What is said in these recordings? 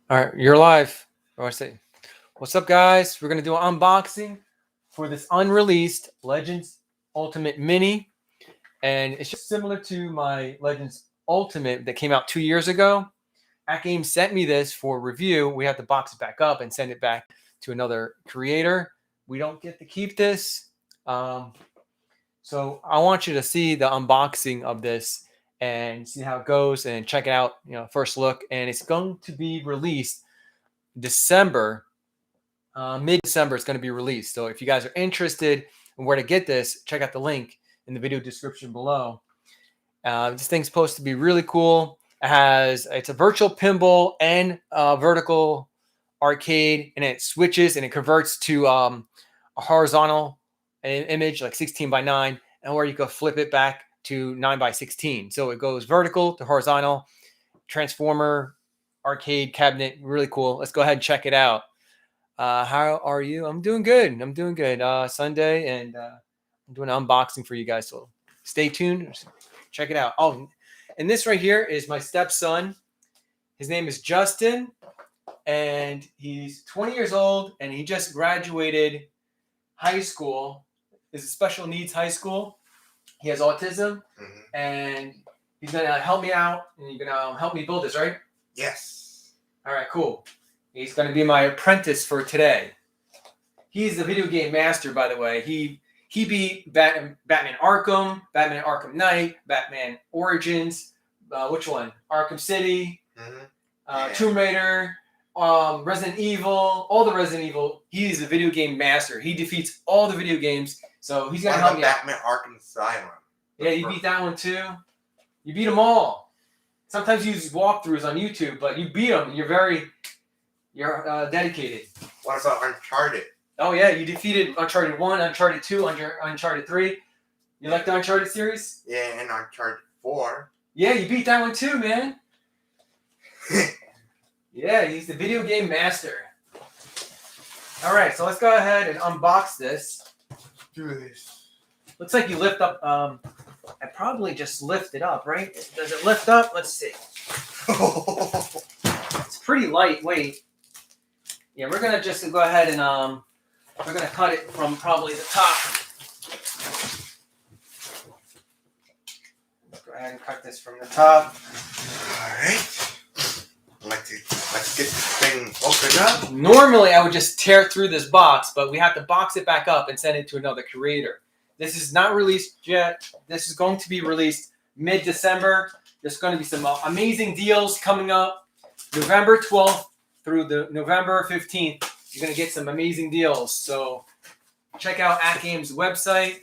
All right, you're live. Or I say, what's up, guys? We're gonna do an unboxing for this unreleased Legends Ultimate Mini, and it's just similar to my Legends Ultimate that came out 2 years ago. Atgames sent me this for review. We have to box it back up and send it back to another creator. We don't get to keep this, so I want you to see the unboxing of this and see how it goes and check it out. First look, and it's going to be released December, mid-December. It's going to be released. So if you guys are interested in where to get this, check out the link in the video description below. This thing's supposed to be really cool. It's a virtual pinball and vertical arcade, and it switches and it converts to a horizontal image like 16 by 9, and or you can flip it back to 9 by 16. So it goes vertical to horizontal. Transformer arcade cabinet, really cool. Let's go ahead and check it out. How are you? I'm doing good. Sunday, and I'm doing an unboxing for you guys. So stay tuned. Check it out. Oh, and this right here is my stepson. His name is Justin, and he's 20 years old, and he just graduated high school. It's a special needs high school. He has autism, and he's gonna help me out, and you're gonna help me build this, right? Yes. All right, cool. He's going to be my apprentice for today. He's the video game master, by the way. He beat Batman Arkham, Batman Arkham Knight, Batman Origins. Which one? Arkham City, Tomb Raider, Resident Evil, all the Resident Evil. He's the video game master. He defeats all the video games, so he's going to help me out. Batman Arkham Asylum. Yeah, you beat that one too. You beat them all. Sometimes you use walkthroughs on YouTube, but you beat them. You're dedicated. What about Uncharted? Oh yeah, you defeated Uncharted 1, Uncharted 2, Uncharted 3. You like the Uncharted series? Yeah, and Uncharted 4. Yeah, you beat that one too, man. Yeah, he's the video game master. All right, so let's go ahead and unbox this. Do this. Looks like you lift up. I probably just lift it up, right? Does it lift up? Let's see. It's pretty lightweight. Yeah, we're gonna just go ahead and we're gonna cut it from probably the top. Let's go ahead and cut this from the top. All right. Let's get this thing opened up. Normally, I would just tear through this box, but we have to box it back up and send it to another creator. This is not released yet. This is going to be released mid-December. There's going to be some amazing deals coming up. November 12th through the November 15th, you're going to get some amazing deals. So check out Atgames' website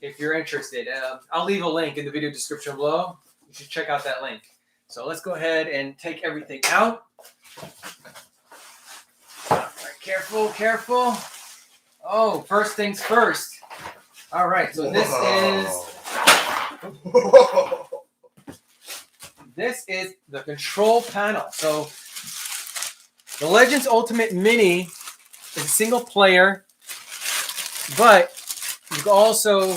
if you're interested. I'll leave a link in the video description below. You should check out that link. So let's go ahead and take everything out. All right, careful, careful. Oh, first things first. All right, so this is the control panel. So the Legends Ultimate Mini is a single player, but you can also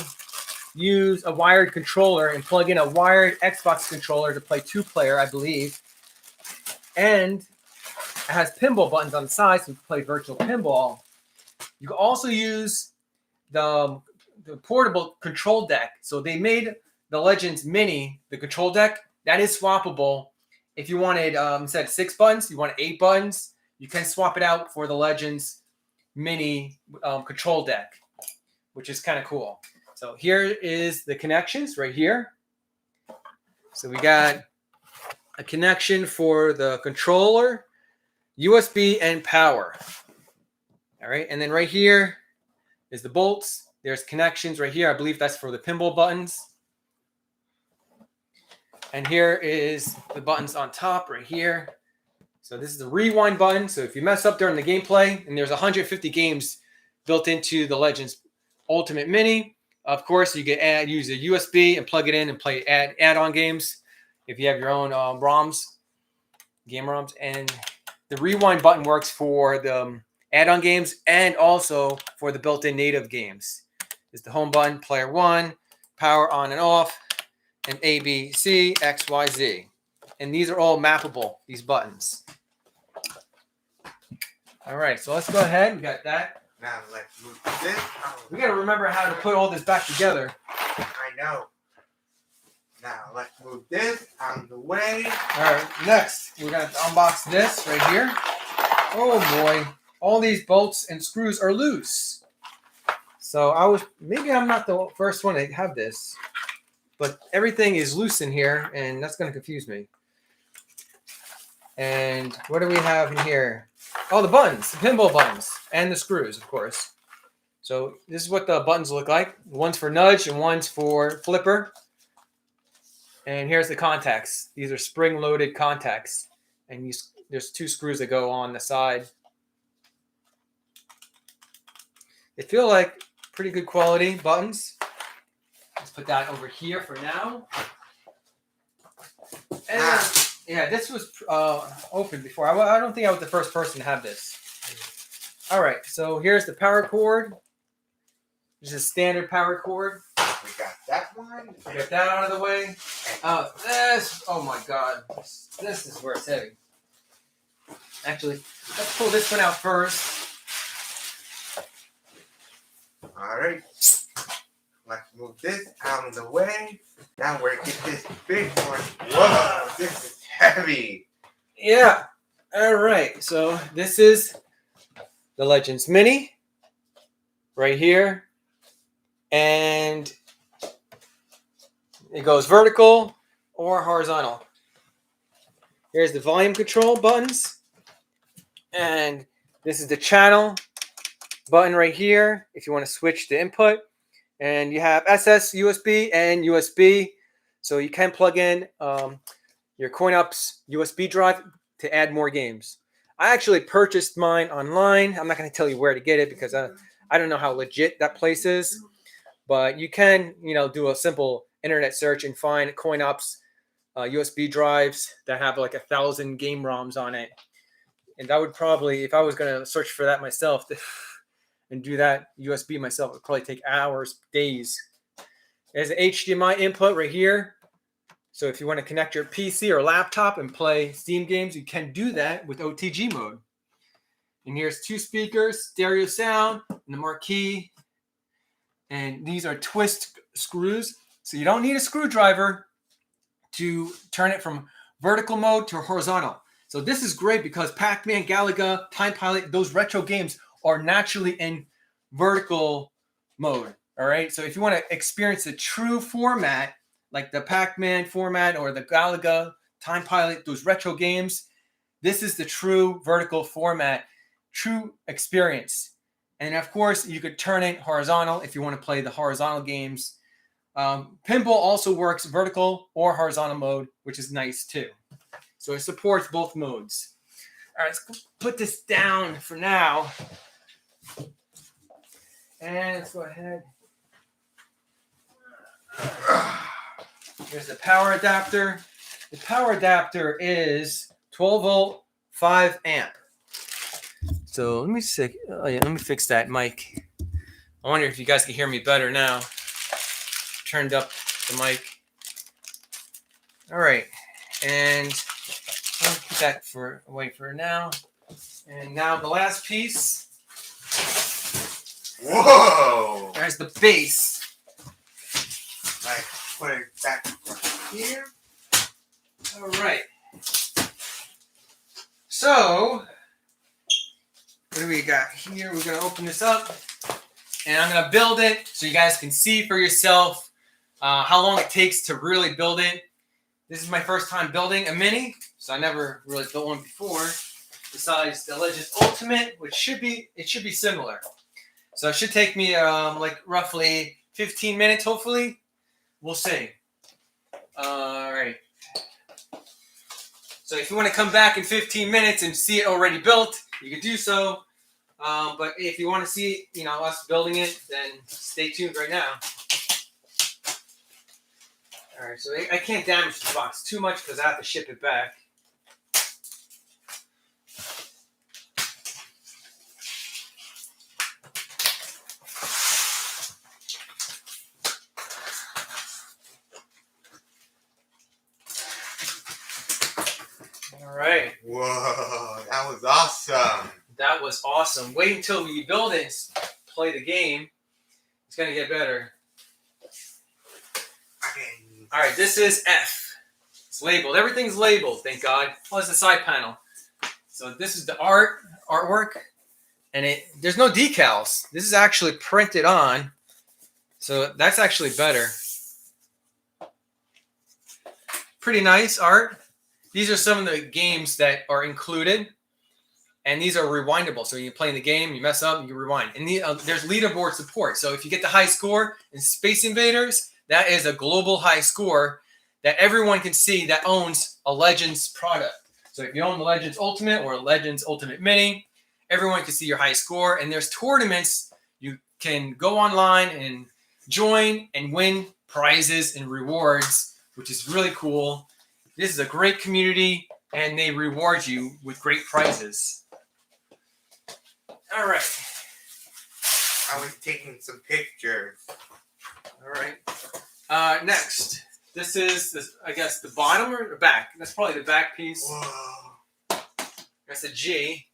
use a wired controller and plug in a wired Xbox controller to play 2-player, I believe. And it has pinball buttons on the side, so you can play virtual pinball. You can also use the portable control deck. So they made the Legends Mini, the control deck, that is swappable. If you wanted, instead of 6 buttons, you wanted 8 buttons, you can swap it out for the Legends Mini control deck, which is kind of cool. So here is the connections right here. So we got a connection for the controller, USB, and power. All right, and then right here is the bolts. There's connections right here. I believe that's for the pinball buttons. And here is the buttons on top right here. So this is the rewind button. So if you mess up during the gameplay, and there's 150 games built into the Legends Ultimate Mini, of course, you can use a USB and plug it in and play add-on games if you have your own game ROMs. And the rewind button works for the add-on games and also for the built-in native games. It's the home button, player 1, power on and off, and A, B, C, X, Y, Z. And these are all mappable, these buttons. All right, so let's go ahead. We got that. Now let's move this. We got to remember how to put all this back together. I know. Now let's move this out of the way. All right, next we're going to unbox this right here. Oh boy, all these bolts and screws are loose. So maybe I'm not the first one to have this, but everything is loose in here, and that's going to confuse me. And what do we have in here? Oh, the buttons, the pinball buttons, and the screws, of course. So this is what the buttons look like. One's for nudge and one's for flipper. And here's the contacts. These are spring-loaded contacts. And there's 2 screws that go on the side. They feel like pretty good quality buttons. Let's put that over here for now. And yeah, this was open before. I don't think I was the first person to have this. All right, so here's the power cord. This is a standard power cord. We got that one. Get that out of the way. Oh my God, this is where it's heavy. Actually, let's pull this one out first. All right. Let's move this out of the way. Now we're gonna get this big one. Whoa, this is heavy. Yeah. All right. So this is the Legends Mini right here, and it goes vertical or horizontal. Here's the volume control buttons, and this is the channel button right here if you want to switch the input. And you have SS, USB, and USB, so you can plug in your CoinUps USB drive to add more games. I actually purchased mine online. I'm not going to tell you where to get it because I don't know how legit that place is, but you can do a simple internet search and find CoinUps USB drives that have like 1,000 game ROMs on it. And that would probably, if I was going to search for that myself and do that USB myself, it would probably take hours, days. There's an HDMI input right here. So if you want to connect your PC or laptop and play Steam games, you can do that with OTG mode. And here's 2 speakers, stereo sound, and the marquee. And these are twist screws. So you don't need a screwdriver to turn it from vertical mode to horizontal. So this is great because Pac-Man, Galaga, Time Pilot, those retro games are naturally in vertical mode. All right. So if you want to experience the true format, like the Pac-Man format or the Galaga, Time Pilot, those retro games, this is the true vertical format, true experience. And of course, you could turn it horizontal if you want to play the horizontal games. Pinball also works vertical or horizontal mode, which is nice too. So it supports both modes. All right, let's put this down for now. And let's go ahead. Here's the power adapter. The power adapter is 12 volt, 5 amp. So let me see. Oh yeah, let me fix that mic. I wonder if you guys can hear me better now. Turned up the mic. All right, and I'll put that away for now. And now the last piece. Whoa! There's the base. Like, put it back here. All right. So, what do we got here? We're going to open this up, and I'm going to build it so you guys can see for yourself how long it takes to really build it. This is my first time building a Mini, so I never really built one before. Besides the Legends Ultimate, which should be similar. So it should take me like roughly 15 minutes, hopefully. We'll see. All right. So if you want to come back in 15 minutes and see it already built, you can do so. But if you want to see, us building it, then stay tuned right now. All right. So I can't damage the box too much because I have to ship it back. All right. Whoa, that was awesome. That was awesome. Wait until we build it and play the game. It's going to get better. Okay. All right, this is F. It's labeled. Everything's labeled, thank God. Oh, it's the side panel. So this is the artwork. And there's no decals. This is actually printed on. So that's actually better. Pretty nice art. These are some of the games that are included. And these are rewindable. So you're playing the game, you mess up, you rewind. And there's leaderboard support. So if you get the high score in Space Invaders, that is a global high score that everyone can see that owns a Legends product. So if you own the Legends Ultimate or Legends Ultimate Mini, everyone can see your high score. And there's tournaments. You can go online and join and win prizes and rewards, which is really cool. This is a great community, and they reward you with great prizes. All right. I was taking some pictures. All right. Next, this is, I guess, the bottom or the back. That's probably the back piece. Whoa. That's a G.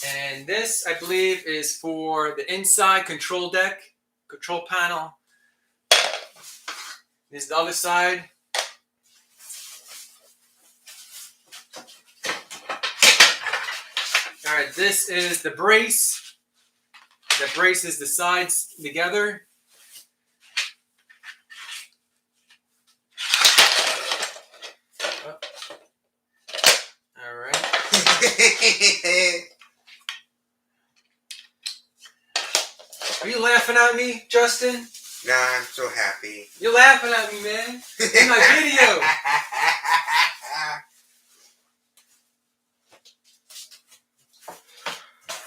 And this, I believe, is for the inside control deck, control panel. This is the other side. All right, this is the brace that braces the sides together. Oh. All right. Are you laughing at me, Justin? Nah, I'm so happy. You're laughing at me, man. In my video.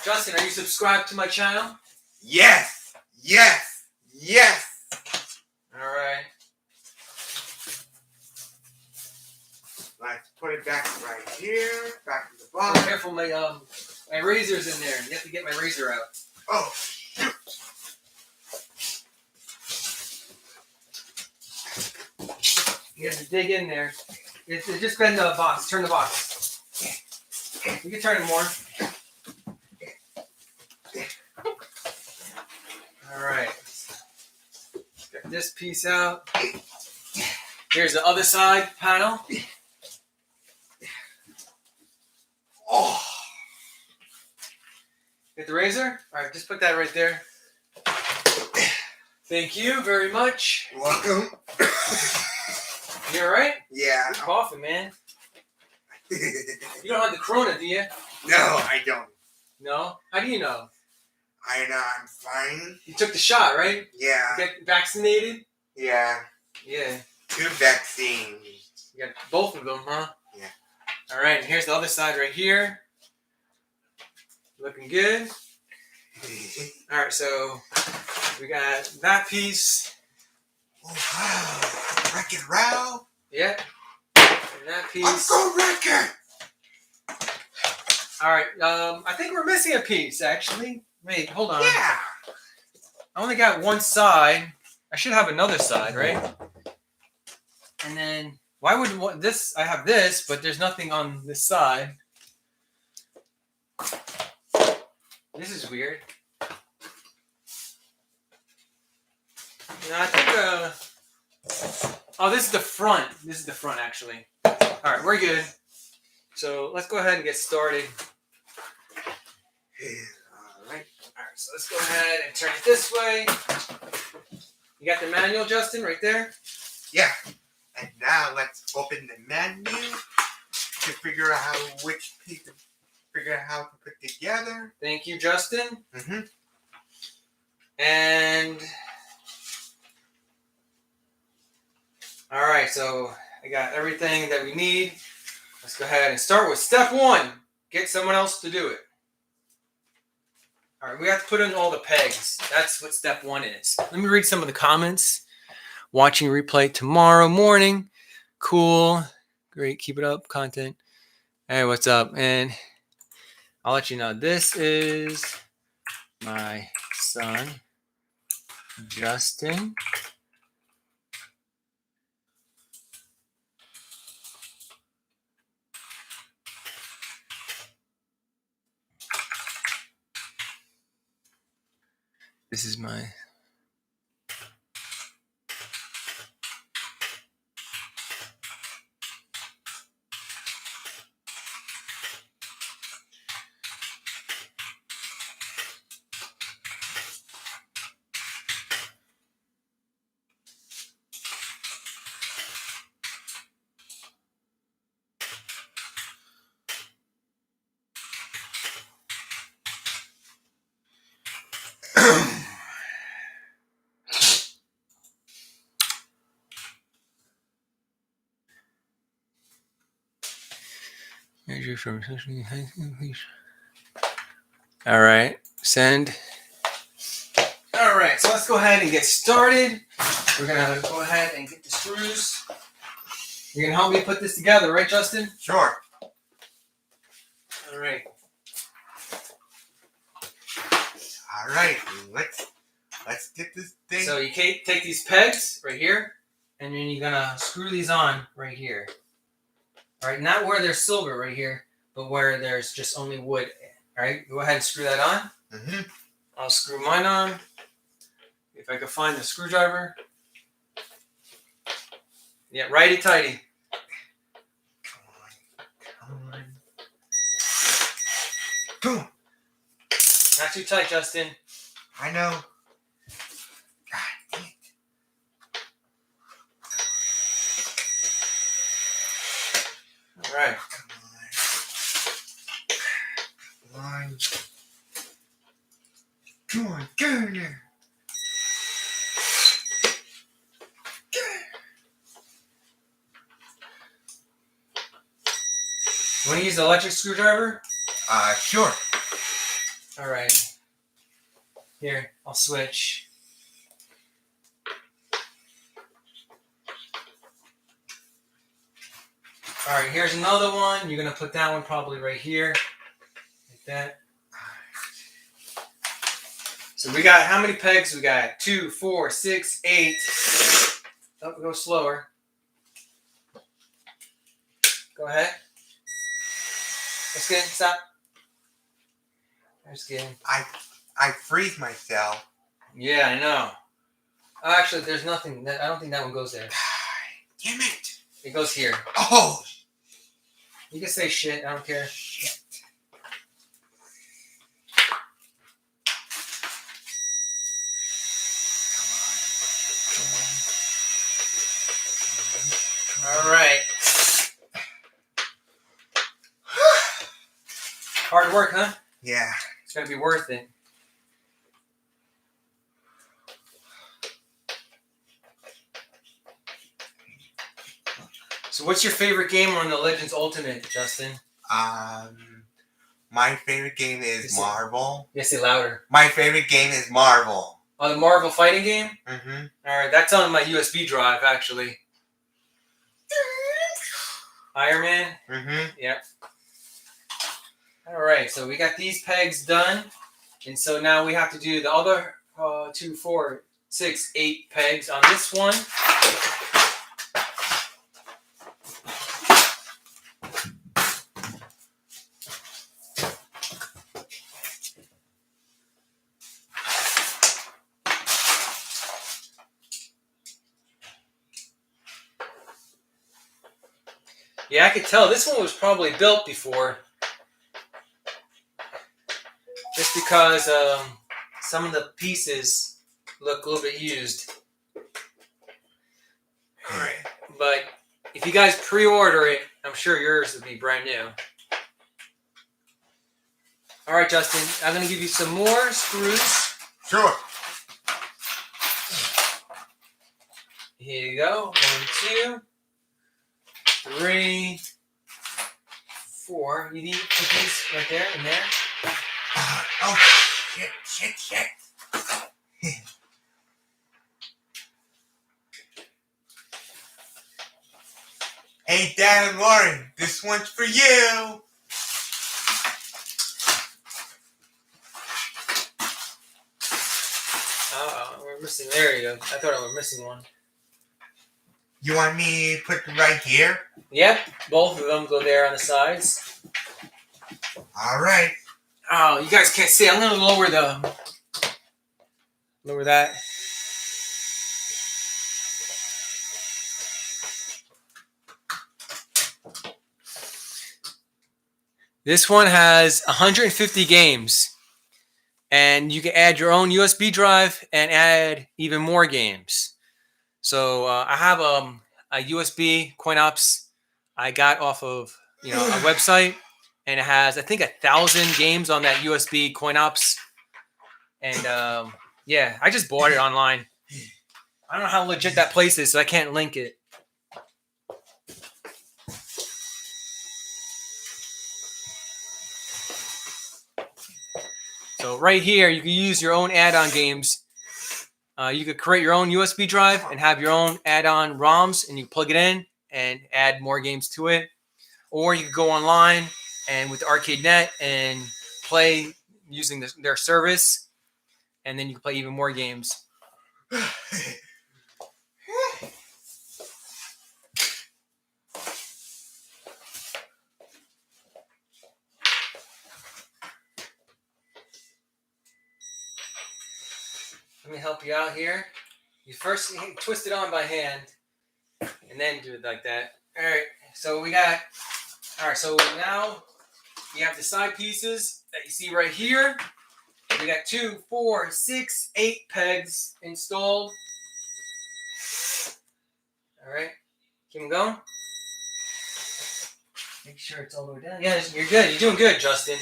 Justin, are you subscribed to my channel? Yes! Yes! Yes! Alright. Let's put it back right here. Back to the Be bottom. careful, my razor's in there. You have to get my razor out. Oh, shoot! You have to dig in there. It's just bend the box. Turn the box. You can turn it more. Alright. Get this piece out. Here's the other side panel. Oh! Get the razor? Alright, just put that right there. Thank you very much. You're welcome. You alright? Yeah. You're coughing, man. You don't have the corona, do you? No, I don't. No? How do you know? I know, I'm fine. You took the shot, right? Yeah. You get vaccinated? Yeah. Yeah. 2 vaccines. You got both of them, huh? Yeah. Alright, and here's the other side right here. Looking good. Alright, so we got that piece. Oh, wow. Wreck-It Ralph. Yep. And that piece. Let's go Wreck-It! Alright, I think we're missing a piece, actually. Wait, hold on. Yeah. I only got one side. I should have another side, right? And then, why would this, I have this, but there's nothing on this side. This is weird. Yeah, I think, oh, this is the front. This is the front, actually. All right, we're good. So let's go ahead and get started. All right. All right, so let's go ahead and turn it this way. You got the manual, Justin, right there? Yeah. And now let's open the menu to figure out which piece to figure out how to put together. Thank you, Justin. Mm-hmm. And all right, so I got everything that we need. Let's go ahead and start with step 1. Get someone else to do it. All right, we have to put in all the pegs. That's what step 1 is. Let me read some of the comments. Watching replay tomorrow morning. Cool. Great. Keep it up. Content. Hey, what's up? And I'll let you know. This is my son, Justin. This is my... Measure from social completion. All right, send. All right, so let's go ahead and get started. We're gonna go ahead and get the screws. You're gonna help me put this together, right, Justin? Sure. All right. All right. Let's get this thing. So you take these pegs right here, and then you're gonna screw these on right here. All right, not where there's silver right here, but where there's just only wood. All right, go ahead and screw that on. Mm-hmm. I'll screw mine on. If I can find the screwdriver. Yeah, righty-tighty. Come on. Boom. Not too tight, Justin. I know. God damn it. All right. Come on. Come on, get in there. Want to use the electric screwdriver? Sure. All right. Here, I'll switch. All right, here's another one. You're gonna put that one probably right here, like that. So we got how many pegs? We got 2, 4, 6, 8. Oh, go slower. Go ahead. That's good. Stop. That's good. I freeze myself. Yeah, I know. Actually, there's nothing. I don't think that one goes there. Damn it. It goes here. Oh. You can say shit. I don't care. Shit. All right. Hard work, huh? Yeah. It's gonna be worth it. So, what's your favorite game on the Legends Ultimate, Justin? My favorite game is Marvel. Yes, say louder. My favorite game is Marvel. Oh, the Marvel fighting game? Mm-hmm. All right, that's on my USB drive, actually. Iron Man? Mm-hmm. Yep. All right, so we got these pegs done. And so now we have to do the other 2, 4, 6, 8 pegs on this one. Yeah, I could tell this one was probably built before. Just because some of the pieces look a little bit used. Alright, but if you guys pre-order it, I'm sure yours will be brand new. Alright, Justin, I'm going to give you some more screws. Sure. Here you go. 1, 2, 3, 4. You need to put these right there and there. Oh, shit. Hey, Dad and Lauren, this one's for you. We're missing. There you go. I thought I was missing one. You want me to put them right here? Yep, both of them go there on the sides. All right. Oh, you guys can't see. I'm going to lower Lower that. This one has 150 games, and you can add your own USB drive and add even more games. So I have a USB coin ops I got off of a website, and it has I think 1,000 games on that USB coin ops, and yeah, I just bought it online. I don't know how legit that place is, so I can't link it. So right here, you can use your own add-on games. You could create your own USB drive and have your own add-on ROMs, and you plug it in and add more games to it. Or you could go online and with ArcadeNet and play using their service, and then you can play even more games. Let me help you out here. You first twist it on by hand, and then do it like that. All right. So we got. All right. So now you have the side pieces that you see right here. We got 2, 4, 6, 8 pegs installed. All right. Keep them going. Make sure it's all the way down. Yeah, you're good. You're doing good, Justin.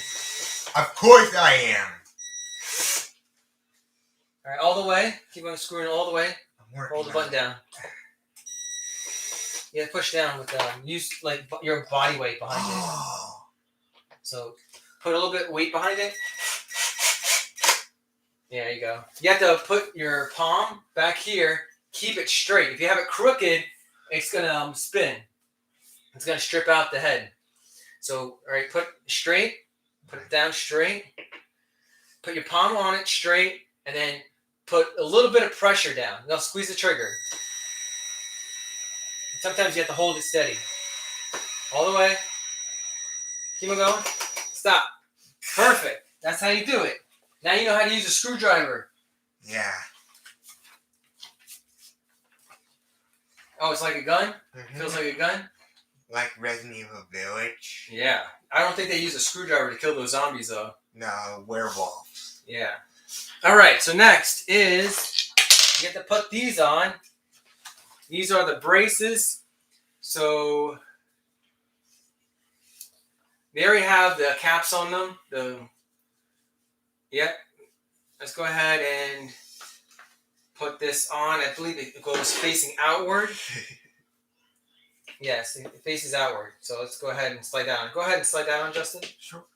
Of course I am. All right, all the way. Keep on screwing all the way. Hold the button down. Yeah, push down with use like your body weight behind it. So put a little bit of weight behind it. Yeah, there you go. You have to put your palm back here. Keep it straight. If you have it crooked, it's gonna spin. It's gonna strip out the head. So, all right, put it straight. Put it down straight. Put your palm on it straight, and then put a little bit of pressure down. Now squeeze the trigger. And sometimes you have to hold it steady. All the way. Keep on going. Stop. Perfect. That's how you do it. Now you know how to use a screwdriver. Yeah. Oh, it's like a gun? Mm-hmm. Feels like a gun? Like Resident Evil Village. Yeah. I don't think they use a screwdriver to kill those zombies, though. No, werewolves. Yeah. All right, so next is you get to put these on. These are the braces. So they already have the caps on them. Yep. Let's go ahead and put this on. I believe it goes facing outward. Yes, it faces outward. So let's go ahead and slide down. Go ahead and slide down, Justin. Sure.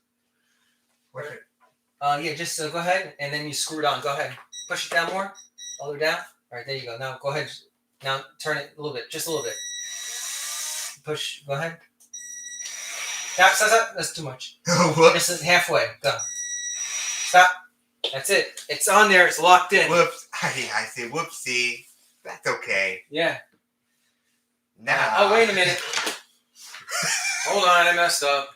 Where's it? Yeah, just go ahead, and then you screw it on. Go ahead. Push it down more. All the way down. All right, there you go. Now go ahead. Now turn it a little bit. Just a little bit. Push. Go ahead. Stop. That's too much. Just halfway. Go. Stop. That's it. It's on there. It's locked in. Whoops. I see. Whoopsie. That's okay. Yeah. Now. Oh, wait a minute. Hold on. I messed up.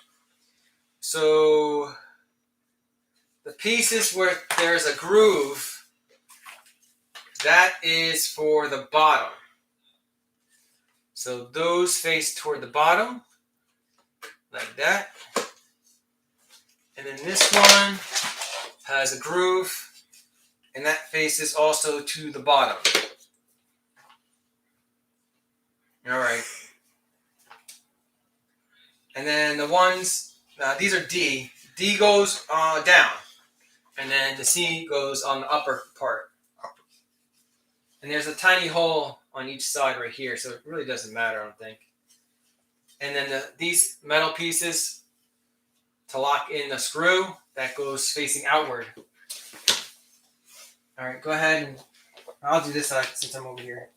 So the pieces where there's a groove, that is for the bottom. So those face toward the bottom, like that. And then this one has a groove, and that faces also to the bottom. All right. And then the ones, these are D. D goes down. And then the C goes on the upper part. And there's a tiny hole on each side right here, so it really doesn't matter, I don't think. And then these metal pieces to lock in the screw, that goes facing outward. All right, go ahead and I'll do this side since I'm over here.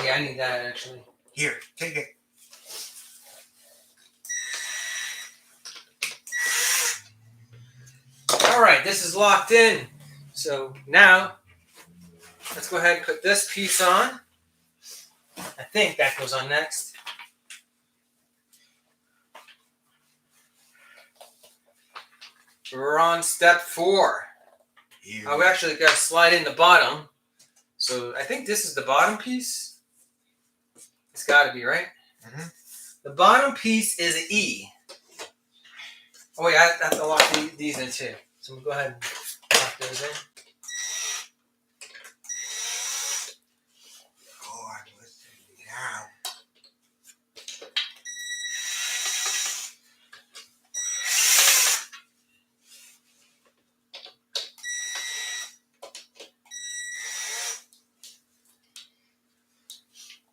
Yeah, I need that actually. Here, take it. All right, this is locked in. So now, let's go ahead and put this piece on. I think that goes on next. We're on step 4. We actually got to slide in the bottom. So I think this is the bottom piece. It's got to be, right? Mm-hmm. The bottom piece is an E. Oh wait, I have to lock these in too. So I'm going to go ahead and lock those in. Oh, I'm listening now.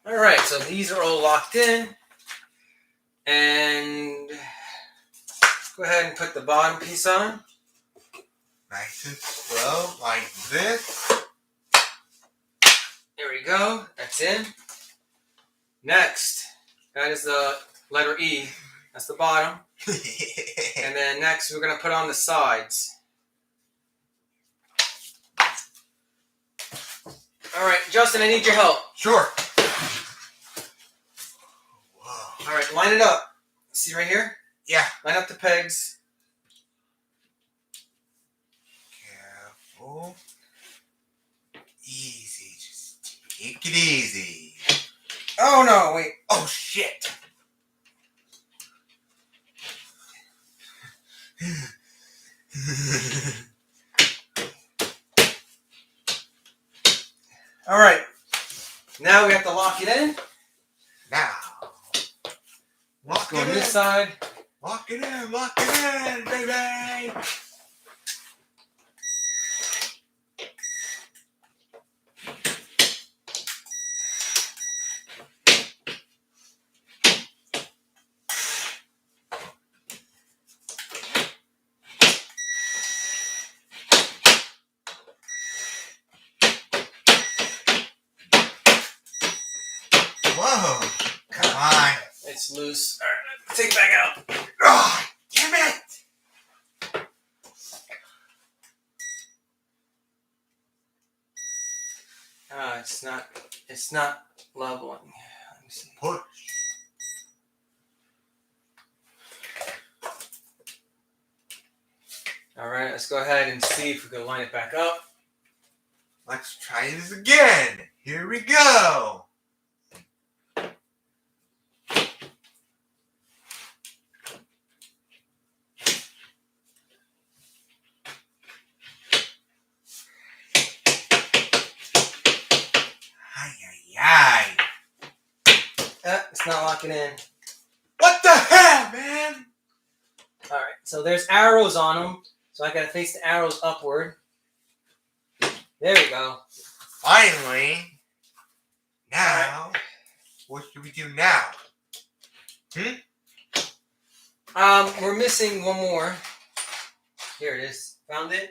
All right, so these are all locked in. And go ahead and put the bottom piece on. Nice and slow, like this. There we go. That's in. Next, that is the letter E. That's the bottom. And then next, we're going to put on the sides. All right, Justin, I need your help. Sure. Whoa. All right, line it up. See right here? Yeah. Line up the pegs. Careful. Easy. Just take it easy. Oh, no, wait. Oh, shit. All right. Now we have to lock it in. Now. Let's go on this side. Lock it in, baby. Whoa, come on. It's loose. All right, let's take it back out. Oh, damn it. It's not leveling. Let me see. Push. All right, let's go ahead and see if we can line it back up. Let's try this again. Here we go. It's not locking in. What the hell, man? All right, so there's arrows on them, so I gotta face the arrows upward. There we go. Finally. Now, what should we do now? We're missing one more. Here it is. Found it.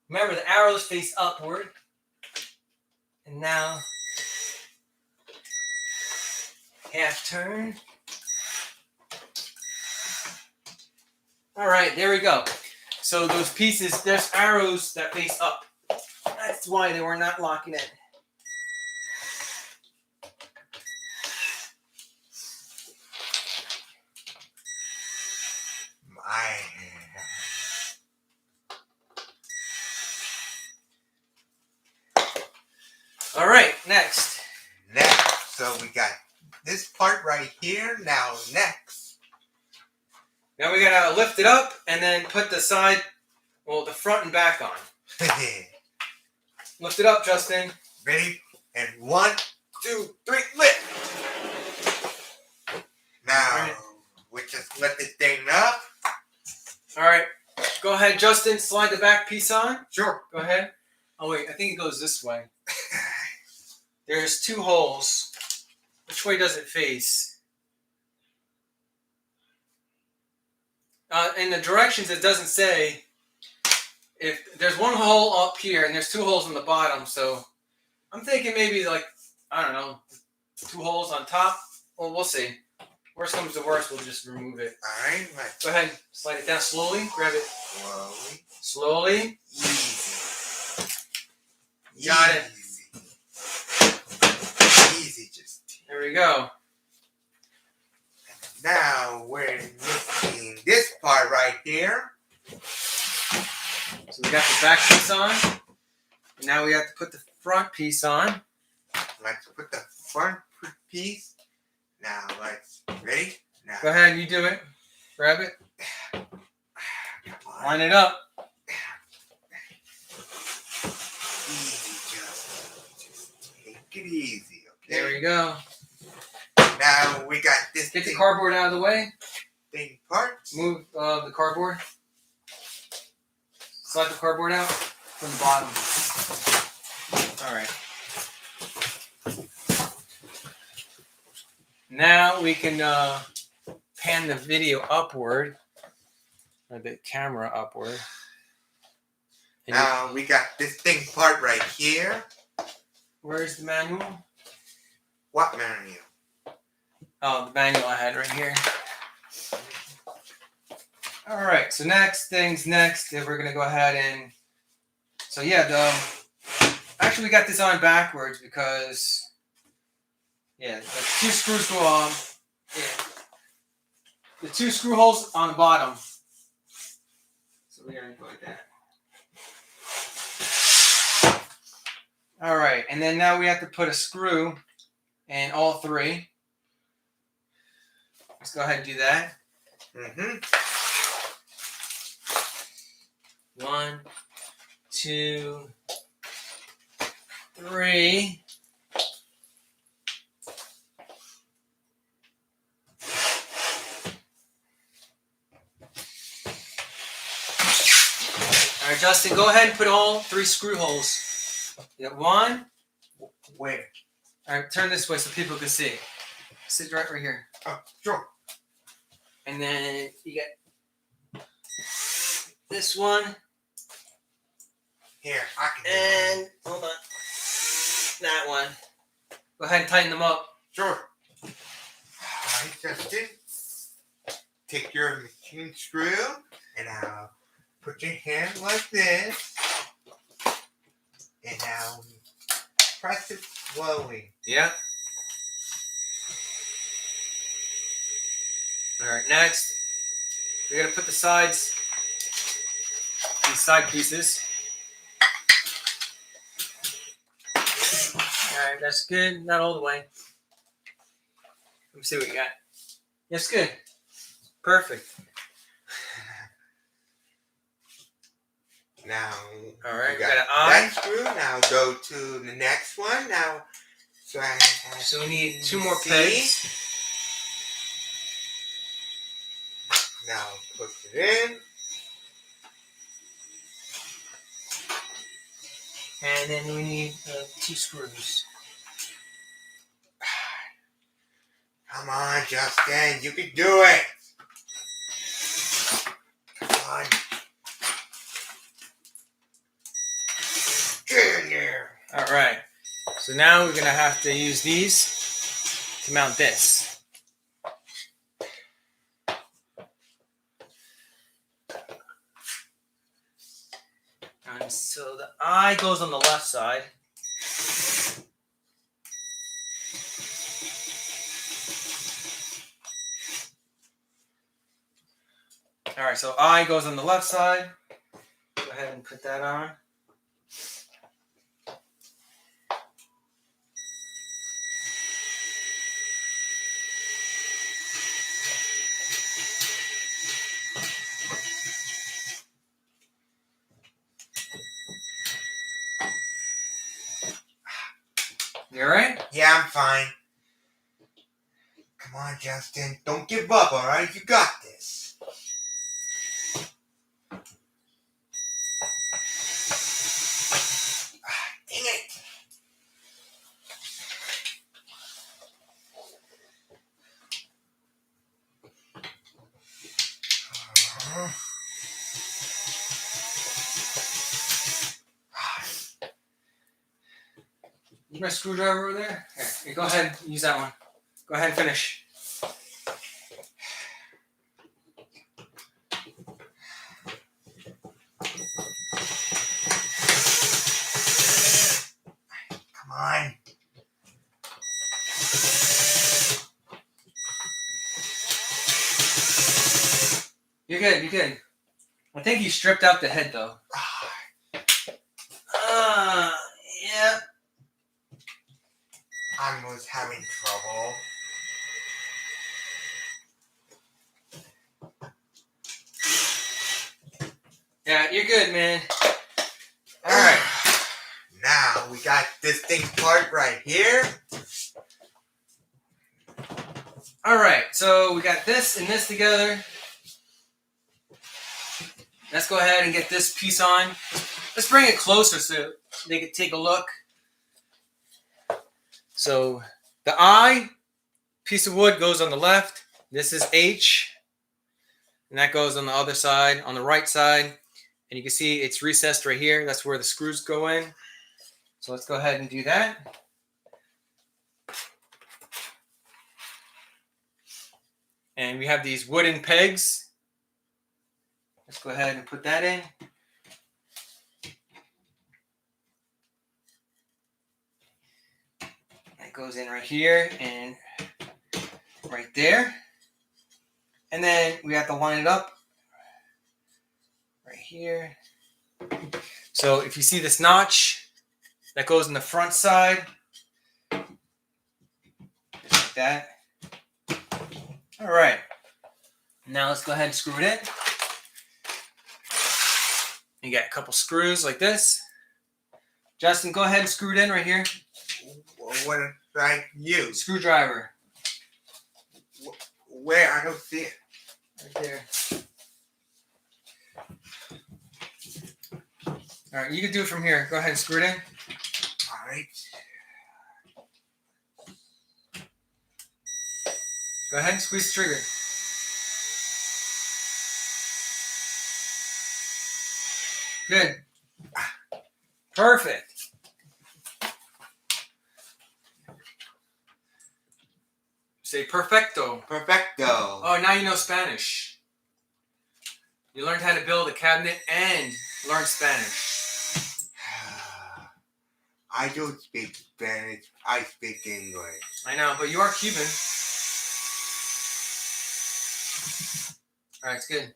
Remember, the arrows face upward. And now, half turn. All right, there we go. So those pieces, there's arrows that face up. That's why they were not locking in. All right, next. So we got this part right here. Now next. Now we gotta lift it up and then put the side, well, the front and back on. Lift it up, Justin. Ready? And 1, 2, 3, lift. Now, we just lift this thing up. All right. Go ahead, Justin. Slide the back piece on. Sure. Go ahead. Oh, wait. I think it goes this way. There's 2 holes. Which way does it face? In the directions, it doesn't say. If there's 1 hole up here and there's 2 holes on the bottom, so I'm thinking maybe like, I don't know, 2 holes on top. Well, we'll see. Worst comes to worst, we'll just remove it. All right. Go ahead. Slide it down slowly. Grab it. Slowly. Slowly. Easy. Got it. There we go. Now we're missing this part right here. So we got the back piece on. Now we have to put the front piece on. Let's put the front piece. Now let's, ready? Now. Go ahead, you do it. Grab it. Come on. Line it up. Easy, just take it easy, okay? There we go. Now we got this Get the cardboard out of the way. thing part. Move the cardboard. Slide the cardboard out from the bottom. All right. Now we can pan the video upward, or the camera upward. And Now we got this thing part right here. where's the manual? What manual? Oh, the manual I had right here. All right, so next things next, we're gonna go ahead and, so yeah, actually we got this on backwards because, yeah, the two screws go on, the two screw holes on the bottom. So we're gonna go like that. All right, and then now we have to put a screw in all three. Let's go ahead and do that. Mm-hmm. 1, 2, 3. All right, Justin, go ahead and put all 3 screw holes. You got 1. Where? All right, turn this way so people can see. Sit right here. Oh, sure. And then you get this one. Here, I can do And hold on, that one. Go ahead and tighten them up. Sure. Alright, Justin. Take your machine screw and now put your hand like this. And now press it slowly. Yeah. All right, next, you're gonna put the sides, these side pieces. All right, that's good. Not all the way. Let me see what you got. That's good. Perfect. Now, All right, you we got an that eye. screw. Now go to the next one. Now, So we need 2 more pegs. Now put it in. And then we need 2 screws. Come on, Justin. You can do it. Come on. Get in there. All right. So now we're gonna have to use these to mount this. And so the eye goes on the left side. All right, so eye goes on the left side. Go ahead and put that on. You all right? Yeah, I'm fine. Come on, Justin. Don't give up, all right? You got this. Dang it. You got a screwdriver over there? Here, go ahead and use that one. Go ahead and finish. Come on. good. You're good. I think he stripped out the head though. Yeah. I was having trouble. Yeah, you're good, man. All right. Now we got this thing part right here. All right. So we got this and this together. Let's go ahead and get this piece on. Let's bring it closer so they can take a look. So the I piece of wood goes on the left. This is H. And that goes on the other side, on the right side. And you can see it's recessed right here. That's where the screws go in. So let's go ahead and do that. And we have these wooden pegs. Let's go ahead and put that in. That goes in right here and right there. And then we have to line it up right here. So if you see this notch, that goes in the front side. Just like that. All right. Now let's go ahead and screw it in. You got a couple screws like this. Justin, go ahead and screw it in right here. What should I use? Screwdriver. Where? I don't see it. Right there. All right, you can do it from here. Go ahead and screw it in. All right. Go ahead and squeeze the trigger. Good. Perfect. Say perfecto. Perfecto. Oh, now you know Spanish. You learned how to build a cabinet and learn Spanish. I don't speak Spanish. I speak English. I know, but you are Cuban. All right, it's good.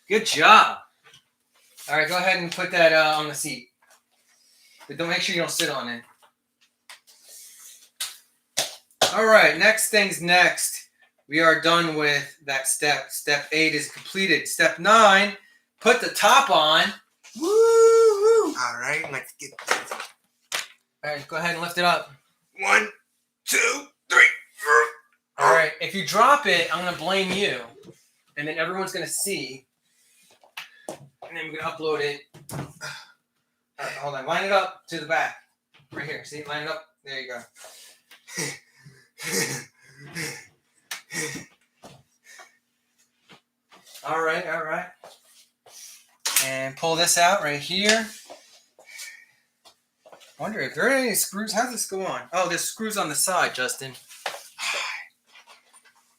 Good job. All right, go ahead and put that on the seat. But don't make sure you don't sit on it. All right, next thing's next. We are done with that step. Step 8 is completed. Step 9, put the top on. Woo-hoo! All right, let's get this. All right, go ahead and lift it up. 1, 2, 3. All right, if you drop it, I'm going to blame you. And then everyone's going to see. And then we're going to upload it. Hold on, line it up to the back. Right here, see, line it up. There you go. All right, all right. And pull this out right here. I wonder if there are any screws. How's this go on? Oh, there's screws on the side, Justin.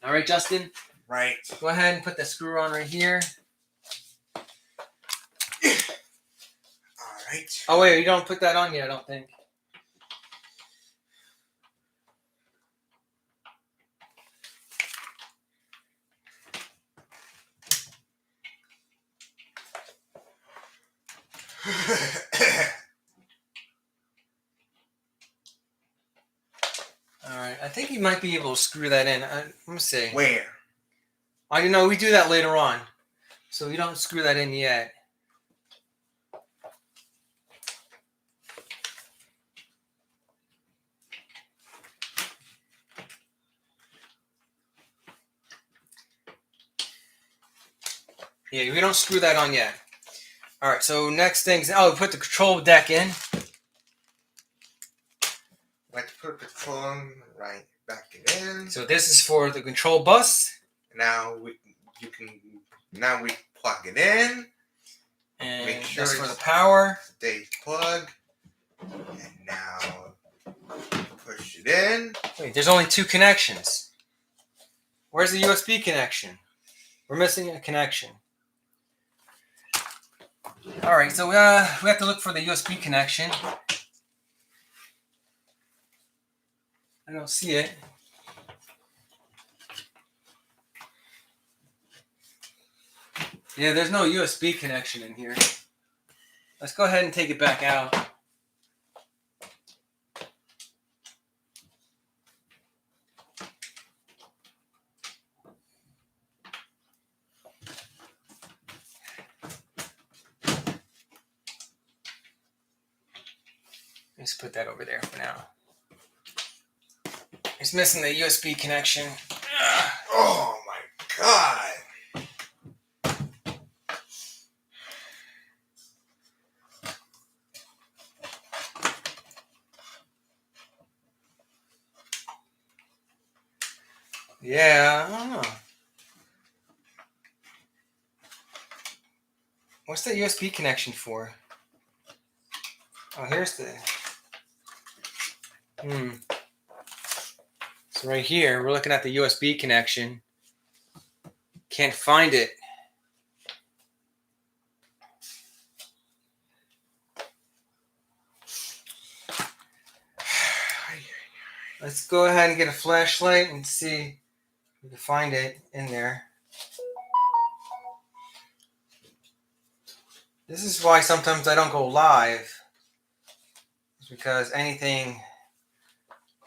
All right, Justin. Right. Go ahead and put the screw on right here. All right. Oh, wait, you don't put that on yet, I don't think. All right, I think you might be able to screw that in. Let me see. Where? Oh, you know, we do that later on. So you don't screw that in yet. Yeah, we don't screw that on yet. All right, so next thing's, oh, we put the control deck in. Let's put the phone right back in. So this is for the control bus. Now we plug it in. And make sure that's for the power. Stays plug. And now push it in. Wait, there's only 2 connections. Where's the USB connection? We're missing a connection. All right, so we have to look for the USB connection. I don't see it. Yeah, there's no USB connection in here. Let's go ahead and take it back out. Let's put that over there for now. It's missing the USB connection. Oh my god. Yeah, I don't know. What's the USB connection for? Oh, here's the... So right here, we're looking at the USB connection. Can't find it. Let's go ahead and get a flashlight and see if we can find it in there. This is why sometimes I don't go live. It's because anything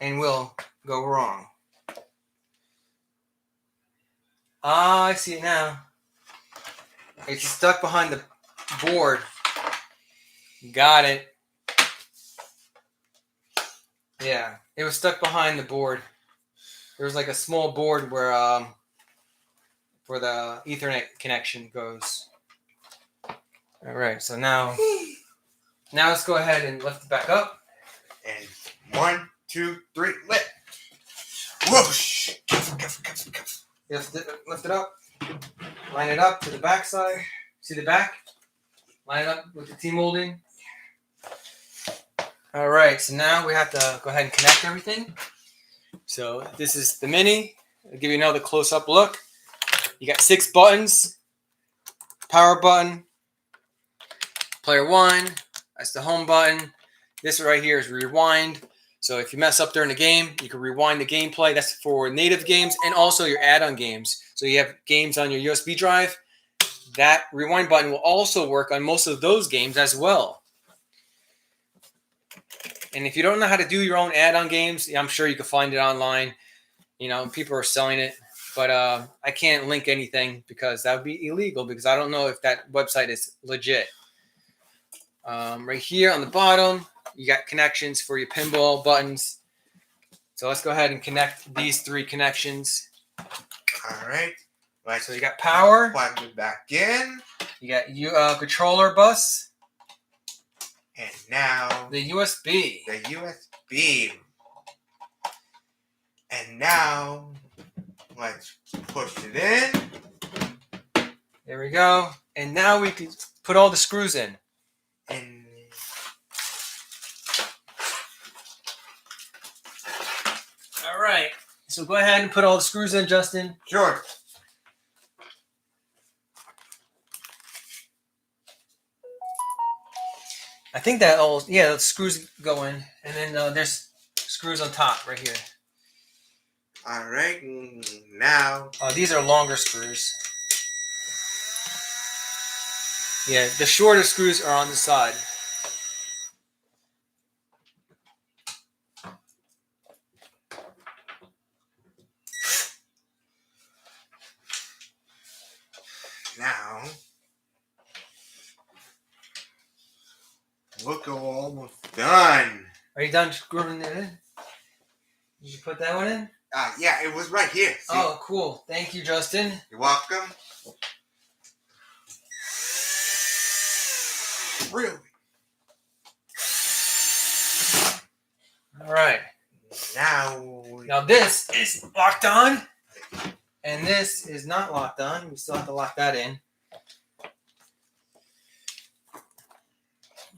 will go wrong. Ah, I see it now. It's stuck behind the board. Got it. Yeah, it was stuck behind the board. There was like a small board where the Ethernet connection goes. All right, so now let's go ahead and lift it back up. And 1, 2, 3, lift. Whoosh. Lift it up. Line it up to the back side. See the back? Line it up with the T-molding. All right, so now we have to go ahead and connect everything. So this is the Mini. I'll give you another close-up look. You got 6 buttons. Power button. Player 1. That's the home button. This right here is rewind. So if you mess up during the game, you can rewind the gameplay. That's for native games and also your add-on games. So you have games on your USB drive. That rewind button will also work on most of those games as well. And if you don't know how to do your own add-on games, I'm sure you can find it online. You know, people are selling it. But I can't link anything because that would be illegal because I don't know if that website is legit. Right here on the bottom, you got connections for your pinball buttons. So let's go ahead and connect these 3 connections. All right. Right. So you got power. Plug it back in. You got controller bus. And now The USB. The USB. And now let's push it in. There we go. And now we can put all the screws in. And all right. So go ahead and put all the screws in, Justin. sure. I think that all, yeah, the screws go in. And then there's screws on top right here. All right. Now. These are longer screws. Yeah, the shorter screws are on the side. Now. Look, we're almost done. Are you done screwing it in? Did you put that one in? Yeah, it was right here. See? Oh, cool. Thank you, Justin. You're welcome. Really? All right. Now this is locked on, and this is not locked on. We still have to lock that in.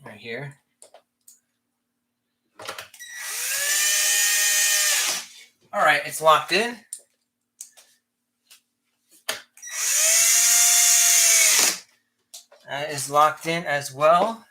Right here. All right, it's locked in. That is locked in as well.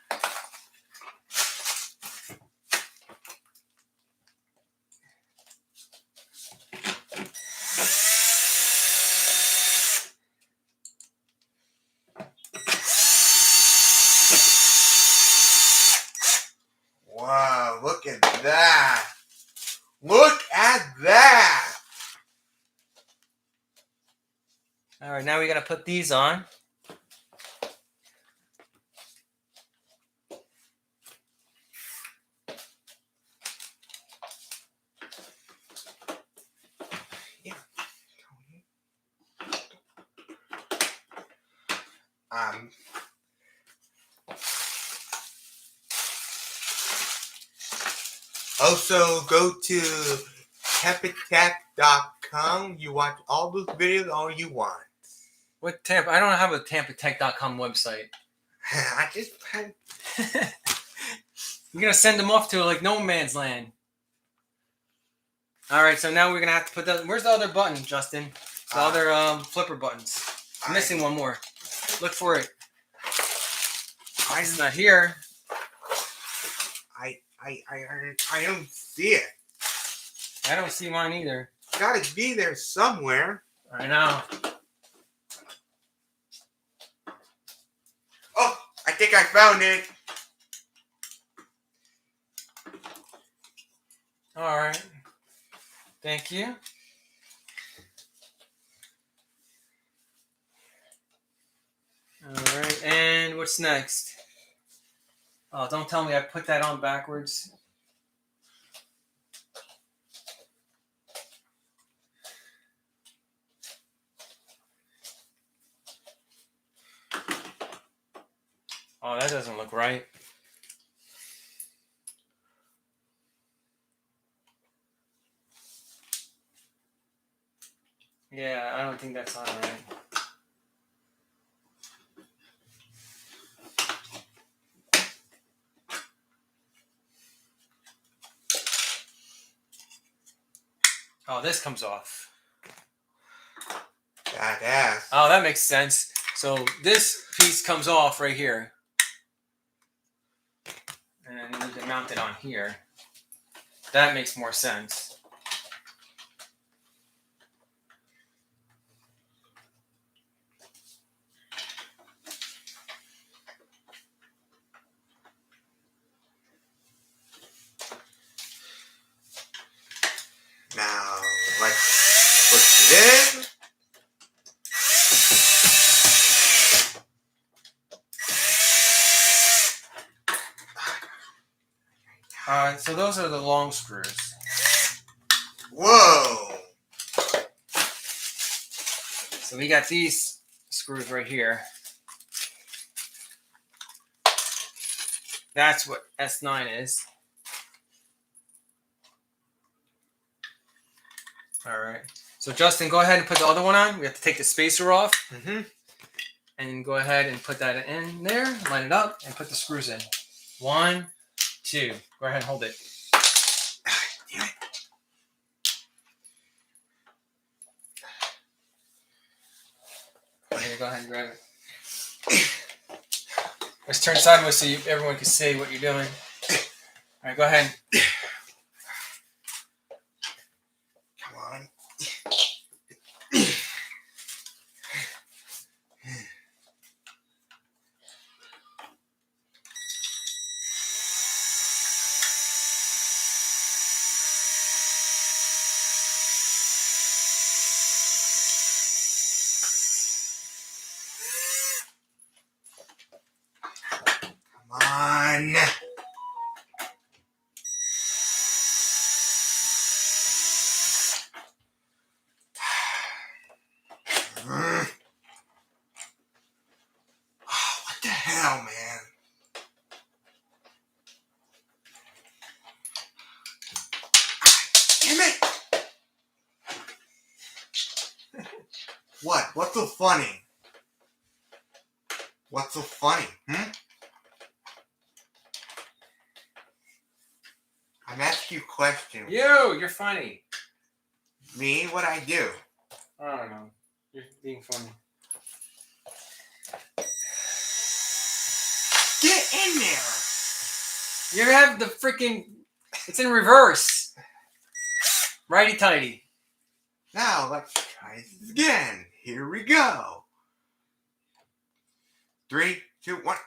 right, now we got to put these on. Yeah. Also, go to Tampatec.com. You watch all those videos all you want. What Tampa? I don't have a Tampatec.com website. I just had. You're gonna send them off to like no man's land. All right, so now we're gonna have to put the. Where's the other button, Justin? The other flipper buttons. I'm missing one more. Look for it. It's not here. I don't see it. I don't see mine either. It's gotta be there somewhere. I know. Oh, I think I found it. All right. Thank you. All right, and what's next? Oh, don't tell me I put that on backwards. Oh, that doesn't look right. Yeah, I don't think that's on right. Oh, this comes off. Badass. Oh, that makes sense. So this piece comes off right here. And then you need to mount it on here. That makes more sense. Now, let's push it in. So those are the long screws. Whoa. So we got these screws right here. That's what S9 is. All right. So Justin, go ahead and put the other one on. We have to take the spacer off. Mm-hmm. And go ahead and put that in there, line it up, and put the screws in. 1, 2. Go ahead and hold it. Damn it. Here, go ahead and grab it. Let's turn sideways so everyone can see what you're doing. All right, go ahead. Come on. Come on. What the hell, man? Damn it! What? What's so funny? What's so funny? I'm asking you questions. You're funny. Me? What I do? I don't know. You're being funny. Get in there! You have the freaking... It's in reverse. Righty-tighty. Now let's try this again. Here we go. 3, 2, 1. Come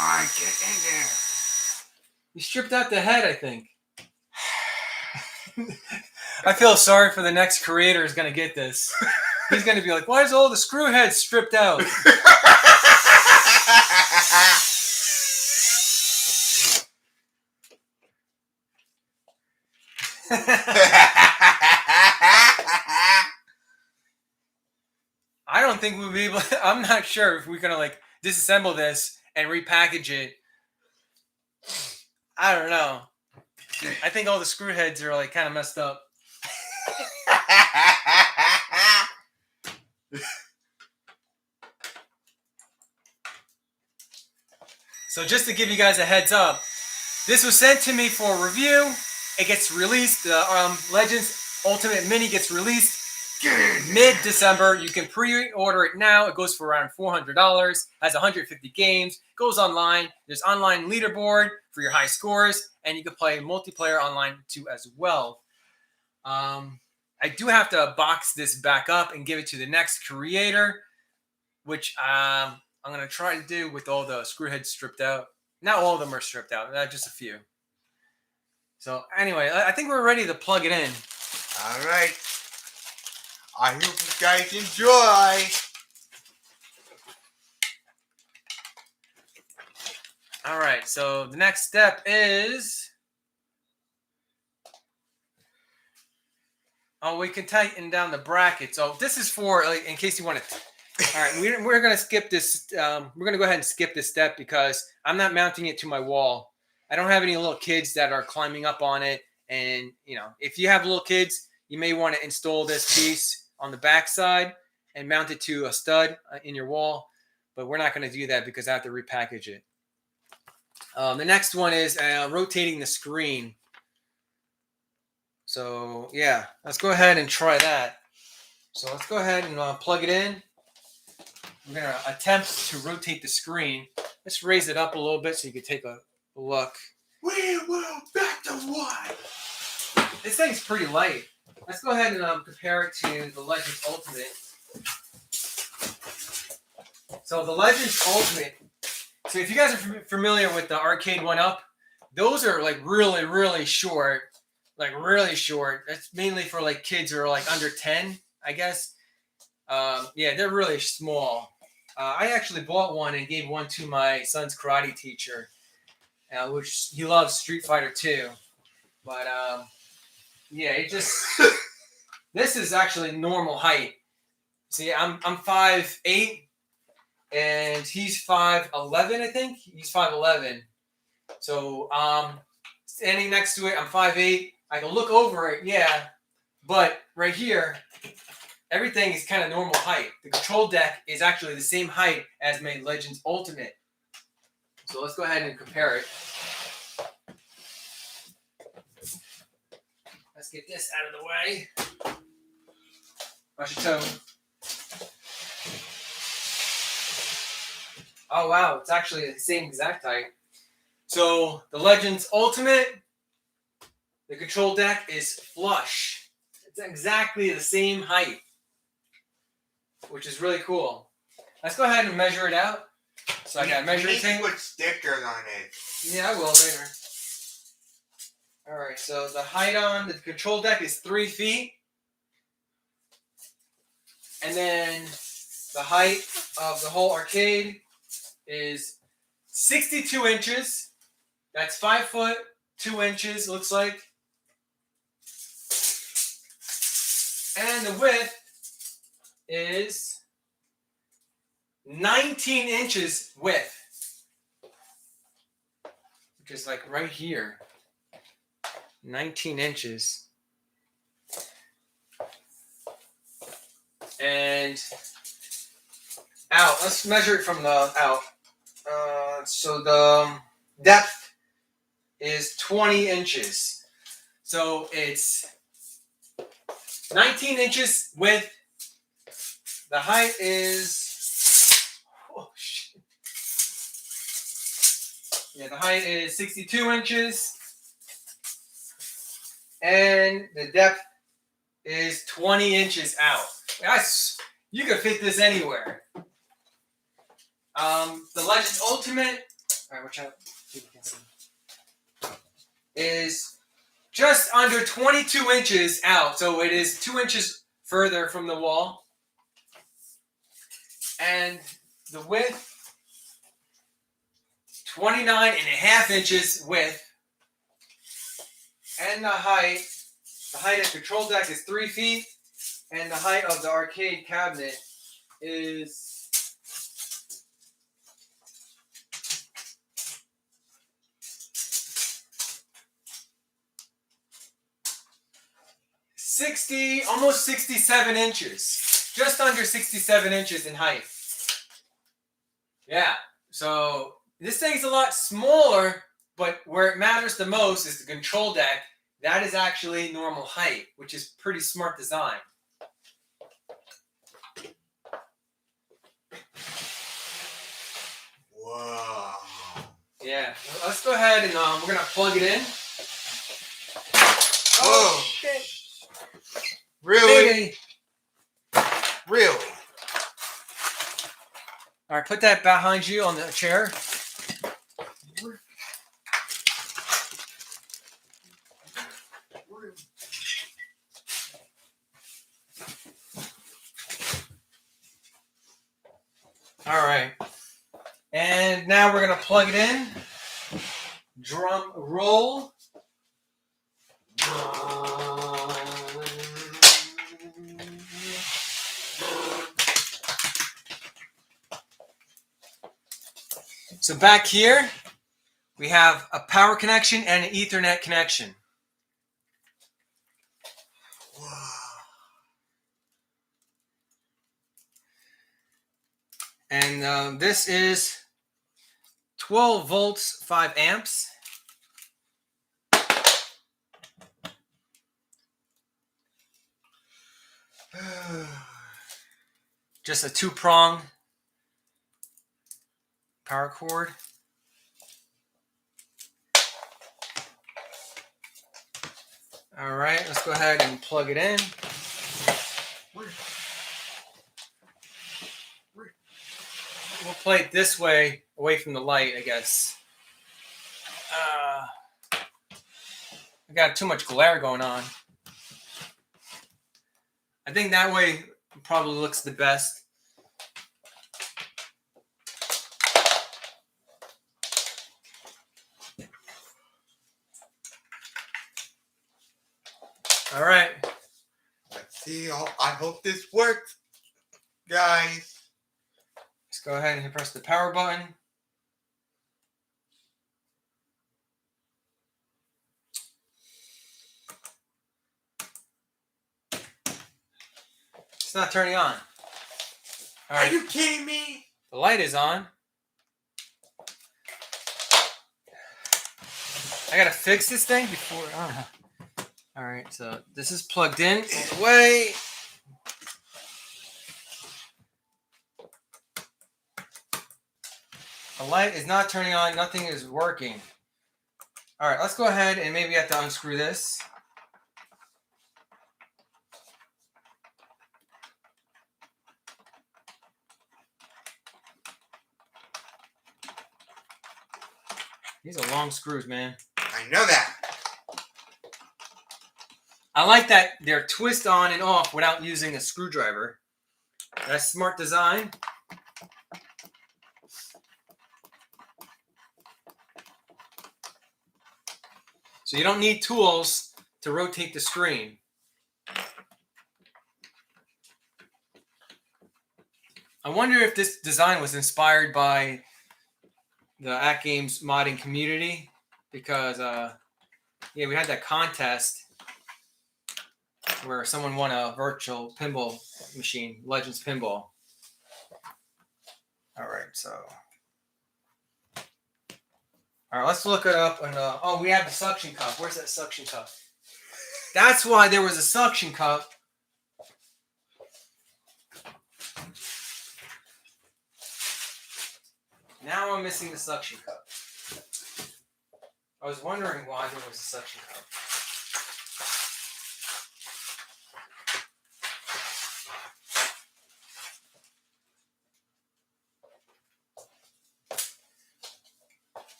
on, get in there. You stripped out the head, I think. I feel sorry for the next creator who's going to get this. He's going to be like, why is all the screw heads stripped out? I don't think we'll be able to, I'm not sure if we're going to like disassemble this and repackage it. I don't know. I think all the screw heads are like kind of messed up. So just to give you guys a heads up, this was sent to me for review. It gets released. Legends Ultimate Mini gets released mid-December. You can pre-order it now. It goes for around $400. Has 150 games. Goes online. There's online leaderboard for your high scores, and you can play multiplayer online too as well. I do have to box this back up and give it to the next creator, which I'm going to try to do with all the screw heads stripped out. Not all of them are stripped out. Just a few. So anyway, I think we're ready to plug it in. All right. I hope you guys enjoy. All right. So the next step is, we can tighten down the bracket. So this is for, like, in case you want to. All right, we're going to skip this. We're going to go ahead and skip this step because I'm not mounting it to my wall. I don't have any little kids that are climbing up on it. And, if you have little kids, you may want to install this piece on the back side and mount it to a stud in your wall. But we're not going to do that because I have to repackage it. The next one is rotating the screen. So, yeah, let's go ahead and try that. So let's go ahead and plug it in. We're going to attempt to rotate the screen. Let's raise it up a little bit so you can take a look. We will back to one. This thing's pretty light. Let's go ahead and compare it to the Legends Ultimate. So the Legends Ultimate. So if you guys are familiar with the arcade 1-up, those are like really, really short. Like really short. That's mainly for like kids who are like under 10, I guess. Yeah, they're really small. I actually bought one and gave one to my son's karate teacher, which he loves Street Fighter 2. But yeah, it just this is actually normal height. See, I'm 5'8", and he's 5'11", I think. He's 5'11". So standing next to it, I'm 5'8". I can look over it, yeah, but right here, everything is kind of normal height. The control deck is actually the same height as my Legends Ultimate. So let's go ahead and compare it. Let's get this out of the way. Brush your toe. Oh, wow. It's actually the same exact height. So the Legends Ultimate, the control deck is flush. It's exactly the same height, which is really cool. Let's go ahead and measure it out. So I got a measuring tape. Put stickers on it. Yeah, I will later. All right, so the height on the control deck is 3 feet. And then the height of the whole arcade is 62 inches. That's 5 foot 2 inches, looks like. And the width is 19 inches width, which is like right here. 19 inches. And out. Let's measure it from the out. So the depth is 20 inches. So it's 19 inches width. The height is, oh shit. Yeah, the height is 62 inches. And the depth is 20 inches out. You can fit this anywhere. The Legends Ultimate, all right, watch out, see if you can see, is just under 22 inches out. So it is 2 inches further from the wall. And the width, 29.5 inches width. And the height of the control deck is 3 feet. And the height of the arcade cabinet is 60, almost 67 inches. Just under 67 inches in height. Yeah, so this thing's a lot smaller, but where it matters the most is the control deck. That is actually normal height, which is pretty smart design. Wow. Yeah, let's go ahead and we're gonna plug it in. Oh, shit! Really? Really? All right, put that behind you on the chair. All right, and now we're gonna plug it in. Drum roll. So back here, we have a power connection and an Ethernet connection. Wow. And this is 12 volts, 5 amps. Just a 2-prong power cord. All right, let's go ahead and plug it in. We'll play it this way, away from the light, I guess. I got too much glare going on. I think that way probably looks the best. All right. Let's see. I hope this works, guys. Let's go ahead and press the power button. It's not turning on. All right. Are you kidding me? The light is on. I gotta fix this thing before. All right, so this is plugged in all the way. The light is not turning on. Nothing is working. All right, let's go ahead and maybe have to unscrew this. These are long screws, man. I know that. I like that they're twist on and off without using a screwdriver. That's smart design. So you don't need tools to rotate the screen. I wonder if this design was inspired by the Atgames modding community, because yeah, we had that contest where someone won a virtual pinball machine, Legends Pinball. All right, so all right, let's look it up. And oh, we have the suction cup. Where's that suction cup? That's why there was a suction cup. Now I'm missing the suction cup. I was wondering why there was a suction cup.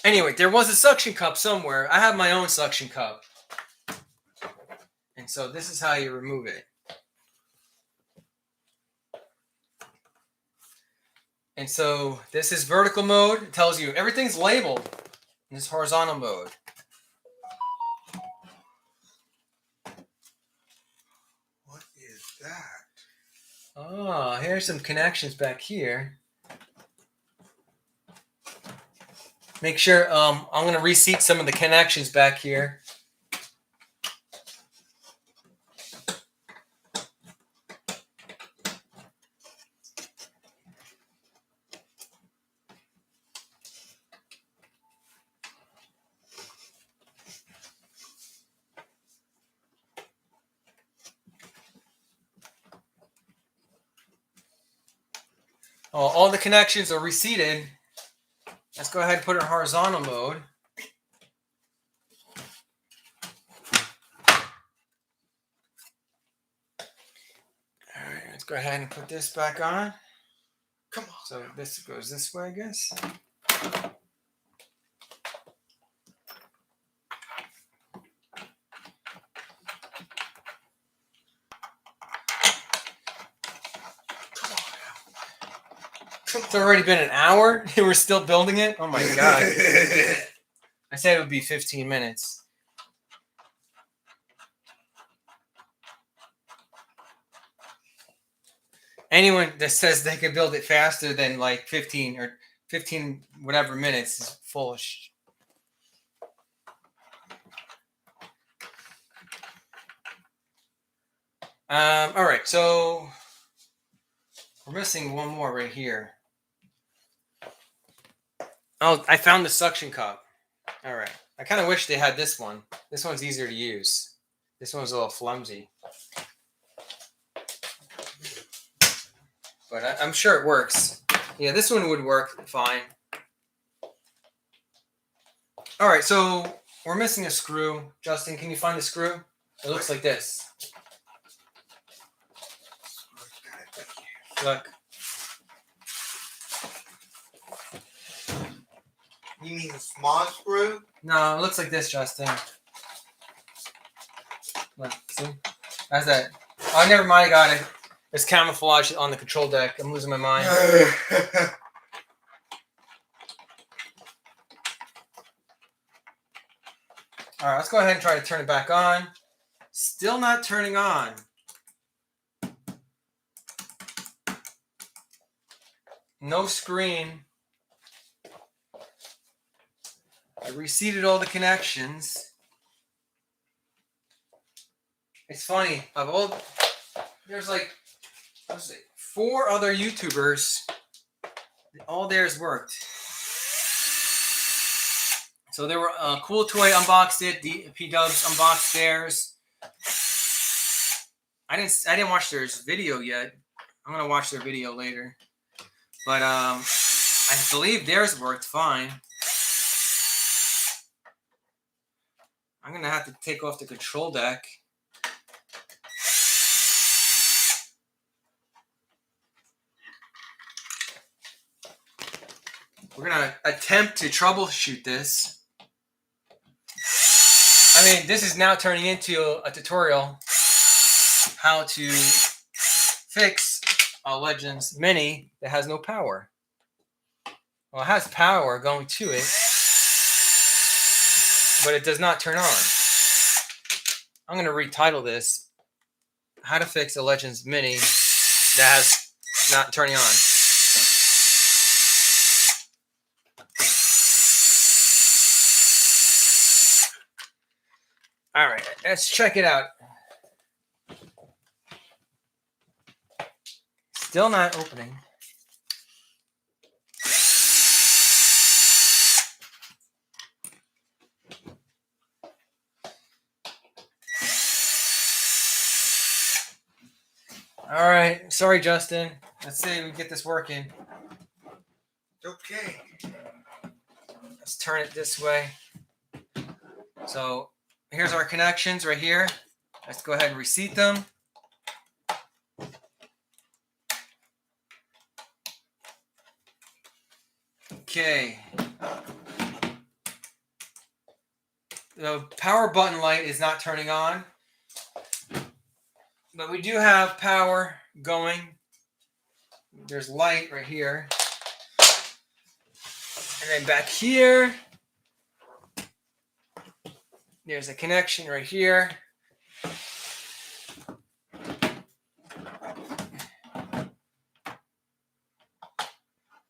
Anyway, there was a suction cup somewhere. I have my own suction cup. And so this is how you remove it. And so this is vertical mode. It tells you everything's labeled. And this horizontal mode. What is that? Oh, here's some connections back here. Make sure, I'm going to reseat some of the connections back here. Oh, all the connections are reseated. Let's go ahead and put it in horizontal mode. All right, let's go ahead and put this back on. Come on. So this goes this way, I guess. It's already been an hour and we're still building it. Oh my god. I said it would be 15 minutes. Anyone that says they can build it faster than like 15 or 15 whatever minutes is foolish. All right, so we're missing one more right here. Oh, I found the suction cup. All right. I kind of wish they had this one. This one's easier to use. This one's a little flimsy. But I'm sure it works. Yeah, this one would work fine. All right, so we're missing a screw. Justin, can you find the screw? It looks like this. Look. You mean a small screw? No, it looks like this, Justin. Look, see? How's that? Oh, never mind, I got it. There's camouflage on the control deck. I'm losing my mind. All right, let's go ahead and try to turn it back on. Still not turning on. No screen. I reseated all the connections. It's funny. There's like, let's see, 4 other YouTubers. All theirs worked. So they were Cool Toy unboxed it. P-Dubs unboxed theirs. I didn't watch their video yet. I'm gonna watch their video later. But I believe theirs worked fine. I'm going to have to take off the control deck. We're going to attempt to troubleshoot this. I mean, this is now turning into a tutorial how to fix a Legends Mini that has no power. Well, it has power going to it, but it does not turn on. I'm going to retitle this, How to Fix a Legends Mini that has not turning on. All right, let's check it out. Still not opening. All right. Sorry, Justin. Let's see if we can get this working. Okay. Let's turn it this way. So here's our connections right here. Let's go ahead and reseat them. Okay. the power button light is not turning on, but we do have power going. There's light right here. And then back here, there's a connection right here.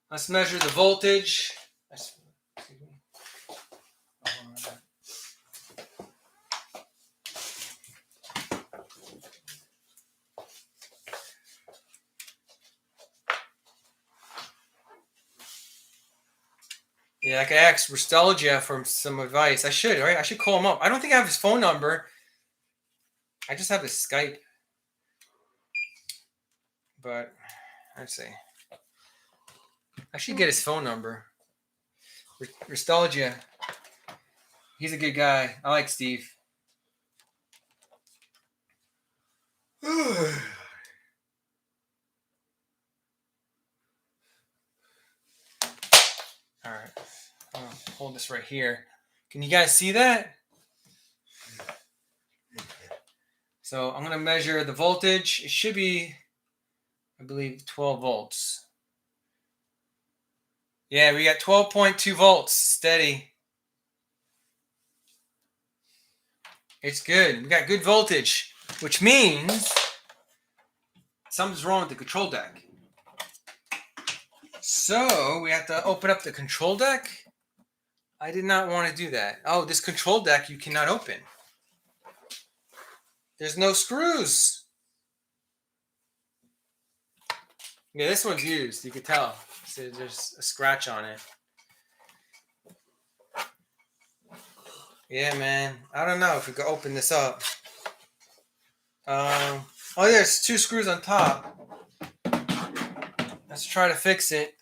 Let's measure the voltage. Yeah, I could ask Nostalgia for some advice. I should, right? I should call him up. I don't think I have his phone number. I just have his Skype. But, let's see. I should get his phone number. Nostalgia. He's a good guy. I like Steve. All right. I'll hold this right here. Can you guys see that? So I'm going to measure the voltage. It should be, I believe, 12 volts. Yeah, we got 12.2 volts. Steady. It's good. We got good voltage, which means something's wrong with the control deck. So we have to open up the control deck. I did not want to do that. Oh, this control deck you cannot open. There's no screws. Yeah, this one's used. You can tell. So there's a scratch on it. Yeah, man. I don't know if we could open this up. Oh, there's 2 screws on top. Let's try to fix it.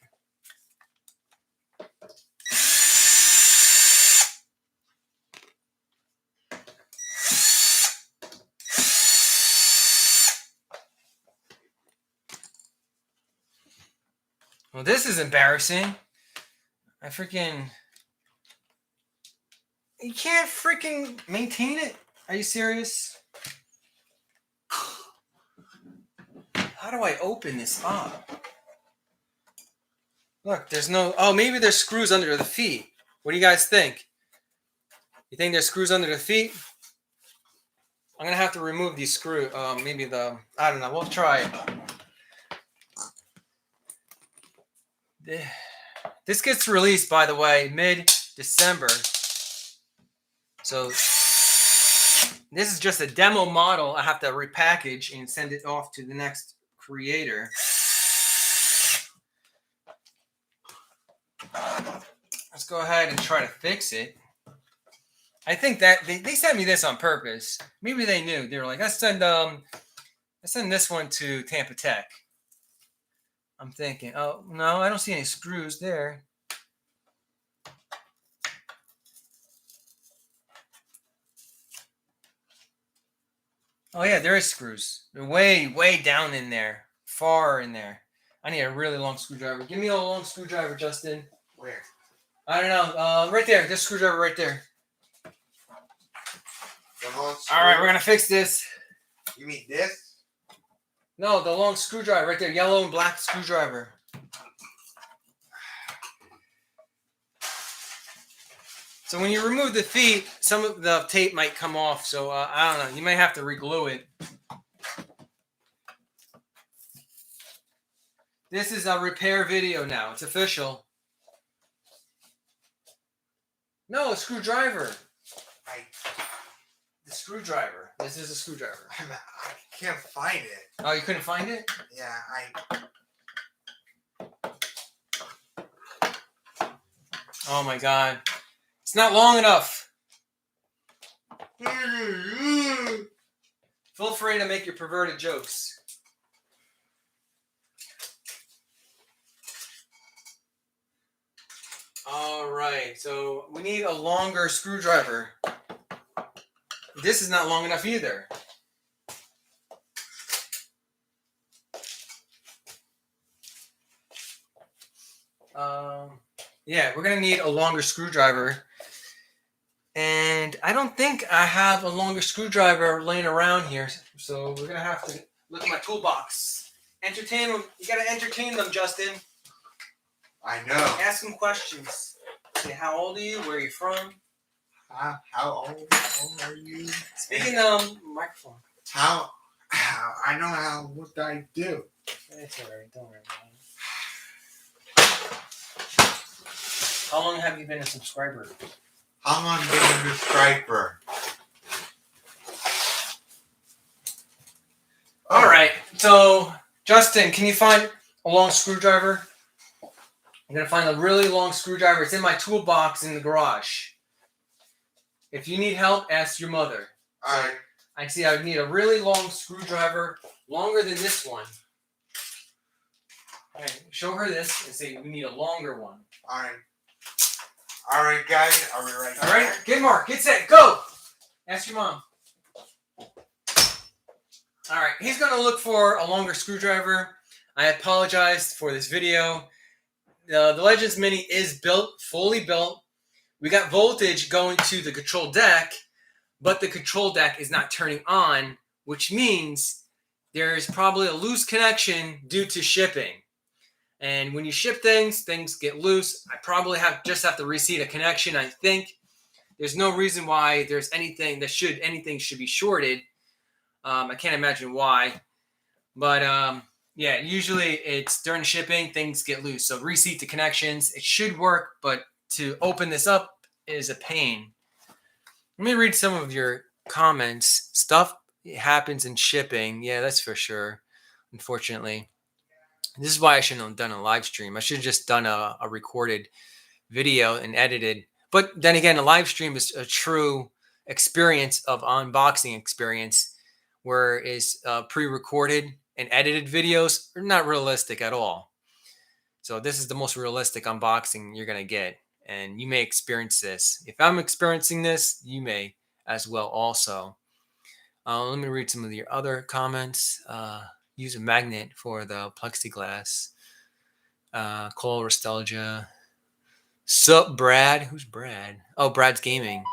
Well, this is embarrassing. You can't freaking maintain it? Are you serious? How do I open this up? Look, there's no... Oh, maybe there's screws under the feet. What do you guys think? You think there's screws under the feet? I'm going to have to remove these screws. Maybe the... I don't know. We'll try it. This gets released, by the way, mid-December. So this is just a demo model. I have to repackage and send it off to the next creator. Let's go ahead and try to fix it. I think that they sent me this on purpose. Maybe they knew. They were like, let's send this one to Tampatec. I'm thinking, oh no, I don't see any screws there. Oh yeah, there is screws. They're way down in there, far in there. I need a really long screwdriver. Give me a long screwdriver, Justin. Where? I don't know. Right there. This screwdriver right there. All right, we're gonna fix this. You mean this? No, the long screwdriver right there, yellow and black screwdriver. So when you remove the feet, some of the tape might come off. So I don't know. You might have to re-glue it. This is a repair video now. It's official. No, a screwdriver. The screwdriver. This is a screwdriver. I can't find it. Oh, you couldn't find it? Yeah, Oh my God. It's not long enough. Feel free to make your perverted jokes. All right, so we need a longer screwdriver. This is not long enough either. Yeah, we're gonna need a longer screwdriver. And I don't think I have a longer screwdriver laying around here, so we're gonna have to look at my toolbox. Entertain them. You gotta entertain them, Justin. I know. Ask them questions. Say, how old are you? Where are you from? How old are you? Speaking microphone. How I know what I do. It's alright. Don't worry about it. How long have you been a subscriber? How long been a subscriber? All right. So, Justin, can you find a long screwdriver? I'm gonna find a really long screwdriver. It's in my toolbox in the garage. If you need help, ask your mother. All right. I see. I need a really long screwdriver, longer than this one. All right. Show her this and say we need a longer one. All right. All right, guys. Are we ready? All right. Get Mark. Get set. Go. Ask your mom. All right. He's gonna look for a longer screwdriver. I apologize for this video. The Legends Mini is built, fully built. We got voltage going to the control deck, but the control deck is not turning on, which means there's probably a loose connection due to shipping. And when you ship things, things get loose. I probably just have to reseat a connection. I think there's no reason why there's anything should be shorted. I can't imagine why, but yeah, usually it's during shipping, things get loose. So reseat the connections. It should work, but to open this up is a pain. Let me read some of your comments. Stuff happens in shipping. Yeah, that's for sure. Unfortunately, this is why I shouldn't have done a live stream. I should have just done a recorded video and edited. But then again, a live stream is a true experience of unboxing experience, whereas pre-recorded and edited videos are not realistic at all. So this is the most realistic unboxing you're going to get. And you may experience this. If I'm experiencing this, you may as well also. Let me read some of your other comments. Use a magnet for the plexiglass. Cole Nostalgia. Sup, Brad? Who's Brad? Oh, Brad's Gaming.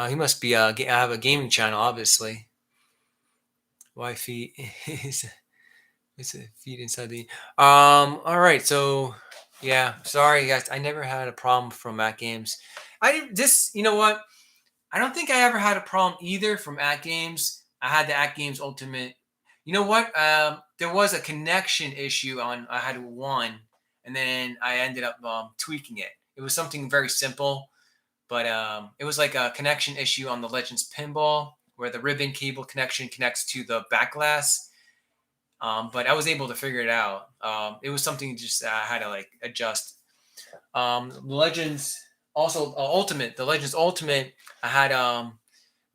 He must be, I have a gaming channel, obviously. Wi-Fi is... It's a feed inside the... all right, so... Yeah, sorry, guys. I never had a problem from Atgames. You know what? I don't think I ever had a problem either from Atgames. I had the Atgames Ultimate. You know what? There was a connection issue on. I had one, and then I ended up tweaking it. It was something very simple, but it was like a connection issue on the Legends Pinball, where the ribbon cable connection connects to the back glass. But I was able to figure it out. It was something just I had to like adjust. The Legends also Ultimate. The Legends Ultimate, I had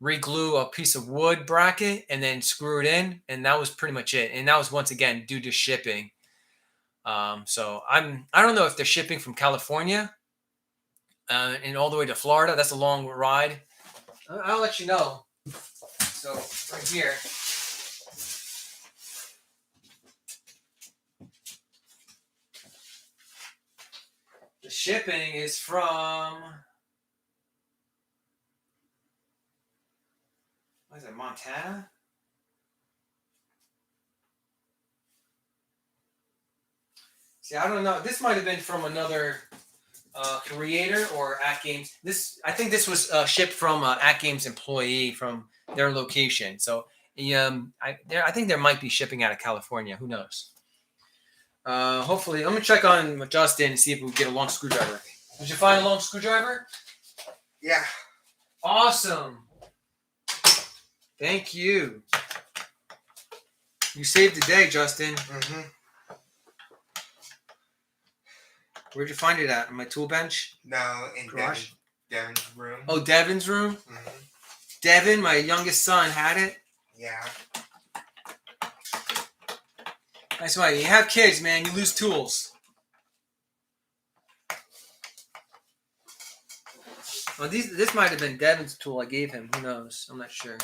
re-glue a piece of wood bracket and then screw it in, and that was pretty much it. And that was once again due to shipping. So I don't know if they're shipping from California and all the way to Florida. That's a long ride. I'll let you know. So right here. The shipping is from, what is it, Montana? See, I don't know. This might have been from another creator or Atgames. I think this was shipped from an Atgames employee from their location. So I think there might be shipping out of California. Who knows? Hopefully, I'm gonna check on Justin and see if we can get a long screwdriver. Did you find a long screwdriver? Yeah. Awesome. Thank you. You saved the day, Justin. Mm-hmm. Where'd you find it at? On my tool bench? No, in garage. Devin's room. Oh, Devin's room? Mm-hmm. Devin, my youngest son, had it. Yeah. That's why you have kids, man. You lose tools. Well, this might have been Devin's tool I gave him. Who knows? I'm not sure.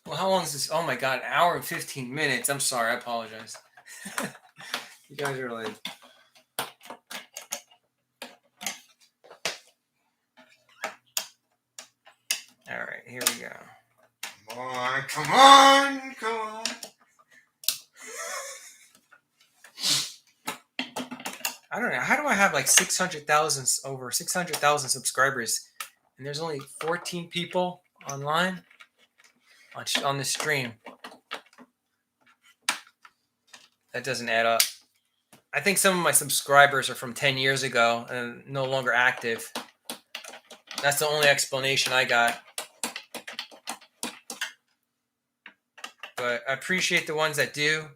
Well, how long is this? Oh my God, an hour and 15 minutes. I'm sorry, I apologize. You guys are like. All right, here we go. Come on, come on, come on. I don't know. How do I have like 600,000, over 600,000 subscribers, and there's only 14 people online on this stream? That doesn't add up. I think some of my subscribers are from 10 years ago and no longer active. That's the only explanation I got. But I appreciate the ones that do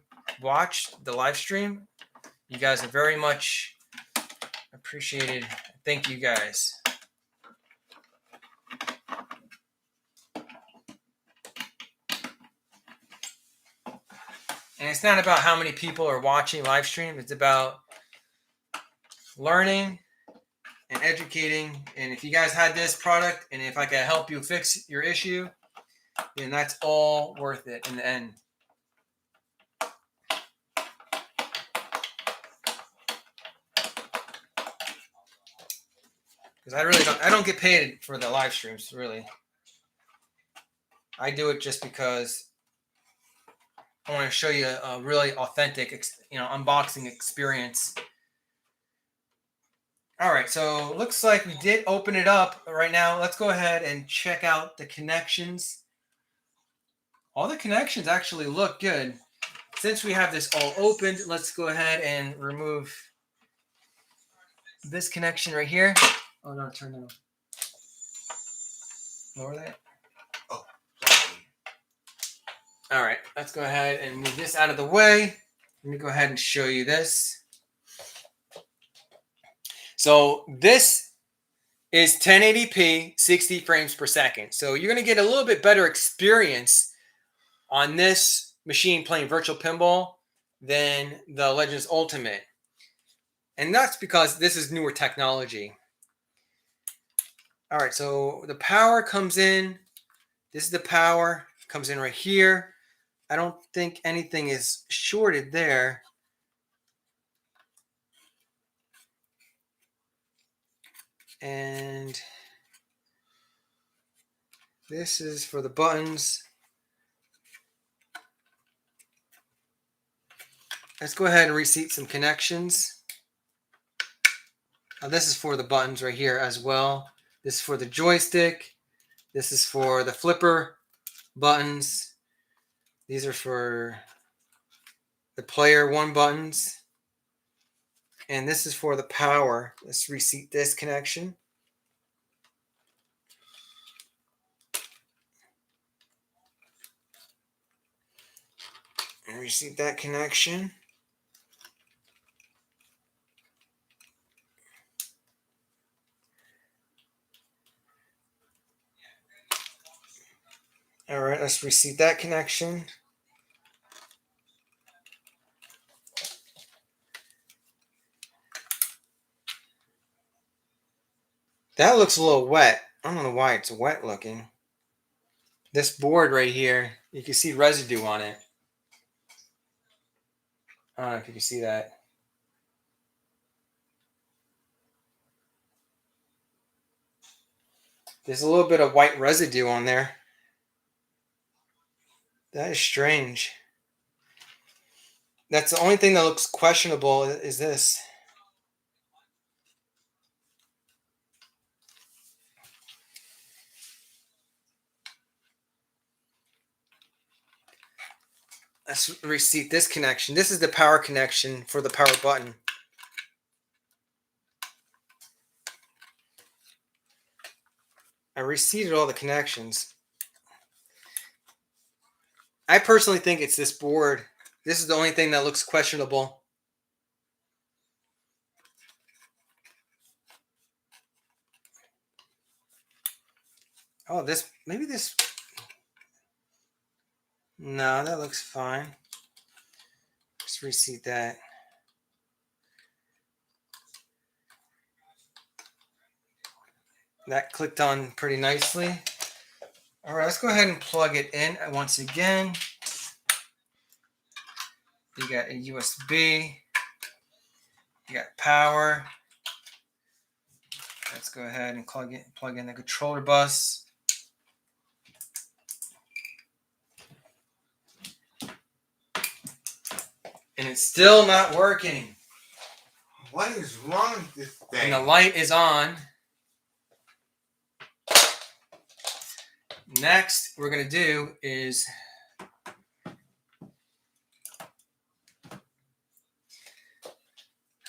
watch the live stream. You guys are very much appreciated. Thank you guys. And it's not about how many people are watching live stream. It's about learning and educating. And if you guys had this product and if I can help you fix your issue, then that's all worth it in the end. Because I don't get paid for the live streams, really. I do it just because I want to show you a really authentic, unboxing experience. All right, so looks like we did open it up right now. Let's go ahead and check out the connections. All the connections actually look good. Since we have this all opened, let's go ahead and remove this connection right here. Oh no, turn that off. Lower that. Oh, sorry. All right, let's go ahead and move this out of the way. Let me go ahead and show you this. So this is 1080p, 60 frames per second. So you're going to get a little bit better experience on this machine playing virtual pinball than the Legends Ultimate. And that's because this is newer technology. All right, so the power comes in. This is the power. Comes in right here. I don't think anything is shorted there. And this is for the buttons. Let's go ahead and reseat some connections. Now this is for the buttons right here as well. This is for the joystick. This is for the flipper buttons. These are for the player 1 buttons. And this is for the power. Let's reseat this connection. And reseat that connection. All right, let's reseat that connection. That looks a little wet. I don't know why it's wet looking. This board right here, you can see residue on it. I don't know if you can see that. There's a little bit of white residue on there. That is strange. That's the only thing that looks questionable is this. Let's reseat this connection. This is the power connection for the power button. I reseated all the connections. I personally think it's this board. This is the only thing that looks questionable. Oh, maybe this. No, that looks fine. Let's reseat that. That clicked on pretty nicely. All right, let's go ahead and plug it in once again. You got a USB. You got power. Let's go ahead and plug in the controller bus. And it's still not working. What is wrong with this thing? And the light is on. Next, we're going to do is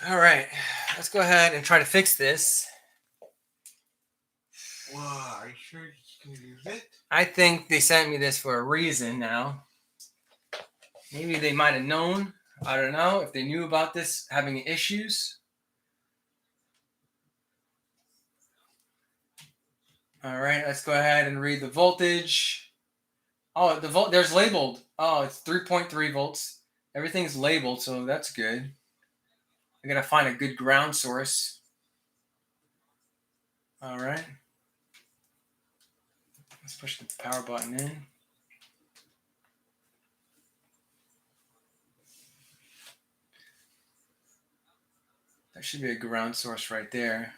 all right, let's go ahead and try to fix this. Wow, are you sure you can use it? I think they sent me this for a reason now. Maybe they might have known. I don't know if they knew about this having issues. All right, let's go ahead and read the voltage. Oh, there's labeled. Oh, it's 3.3 volts. Everything's labeled, so that's good. I gotta find a good ground source. All right. Let's push the power button in. That should be a ground source right there.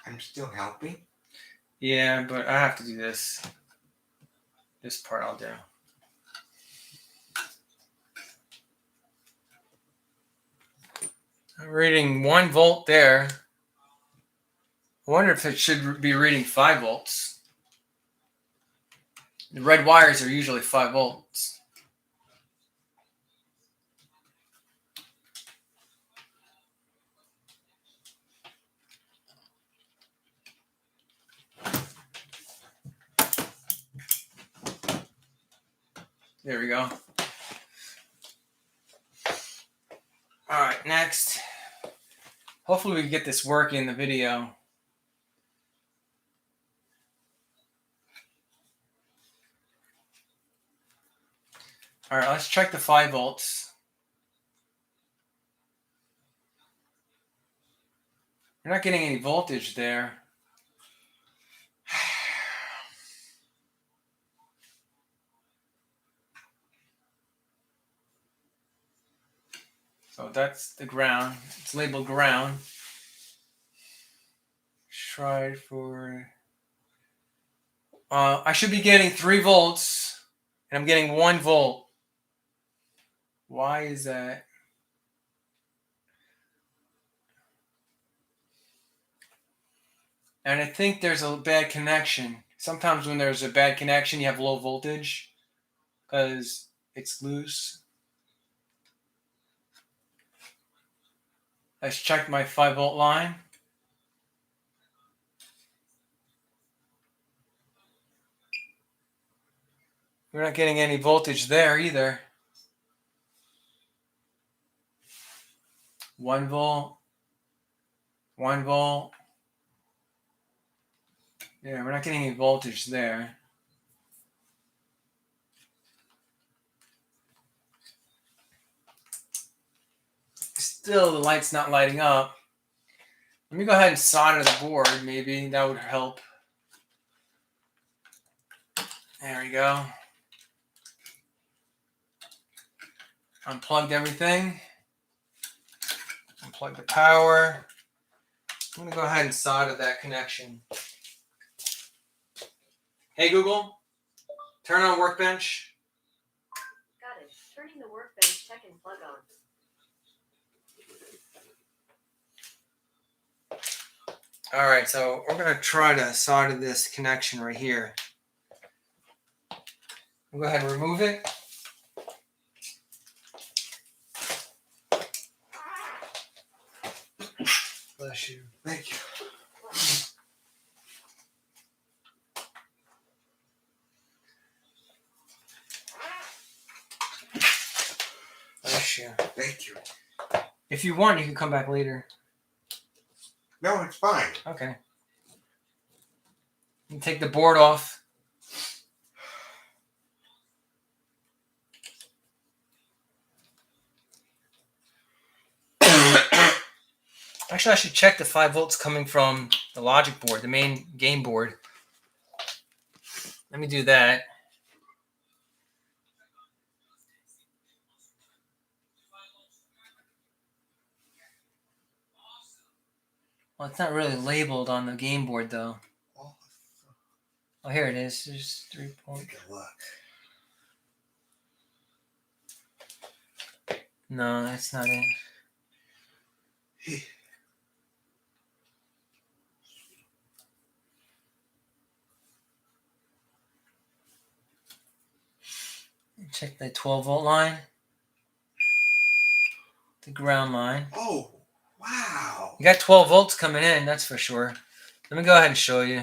I'm still helping. Yeah, but I have to do this. This part I'll do. I'm reading 1 volt there. I wonder if it should be reading 5 volts. The red wires are usually 5 volts. There we go. All right, next. Hopefully we can get this working in the video. All right, let's check the 5 volts. We're not getting any voltage there. So that's the ground. It's labeled ground. Try for... I should be getting 3 volts, and I'm getting 1 volt. Why is that? And I think there's a bad connection. Sometimes when there's a bad connection, you have low voltage because it's loose. Let's check my 5 volt line. We're not getting any voltage there either. 1 volt. 1 volt. Yeah, we're not getting any voltage there. Still, the light's not lighting up. Let me go ahead and solder the board, maybe. That would help. There we go. Unplugged everything. Unplug the power. I'm going to go ahead and solder that connection. Hey, Google. Turn on workbench. Got it. Turning the workbench check and plug on. All right, so we're going to try to solder this connection right here. We'll go ahead and remove it. Bless you. Thank you. Bless you. Thank you. If you want, you can come back later. No, it's fine. Okay. You can take the board off. Actually, I should check the 5 volts coming from the logic board, the main game board. Let me do that. Well, it's not really labeled on the game board, though. Oh, here it is. There's 3 points. Take a look. No, that's not it. Check the 12 volt line. The ground line. Oh, wow. You got 12 volts coming in, that's for sure. Let me go ahead and show you.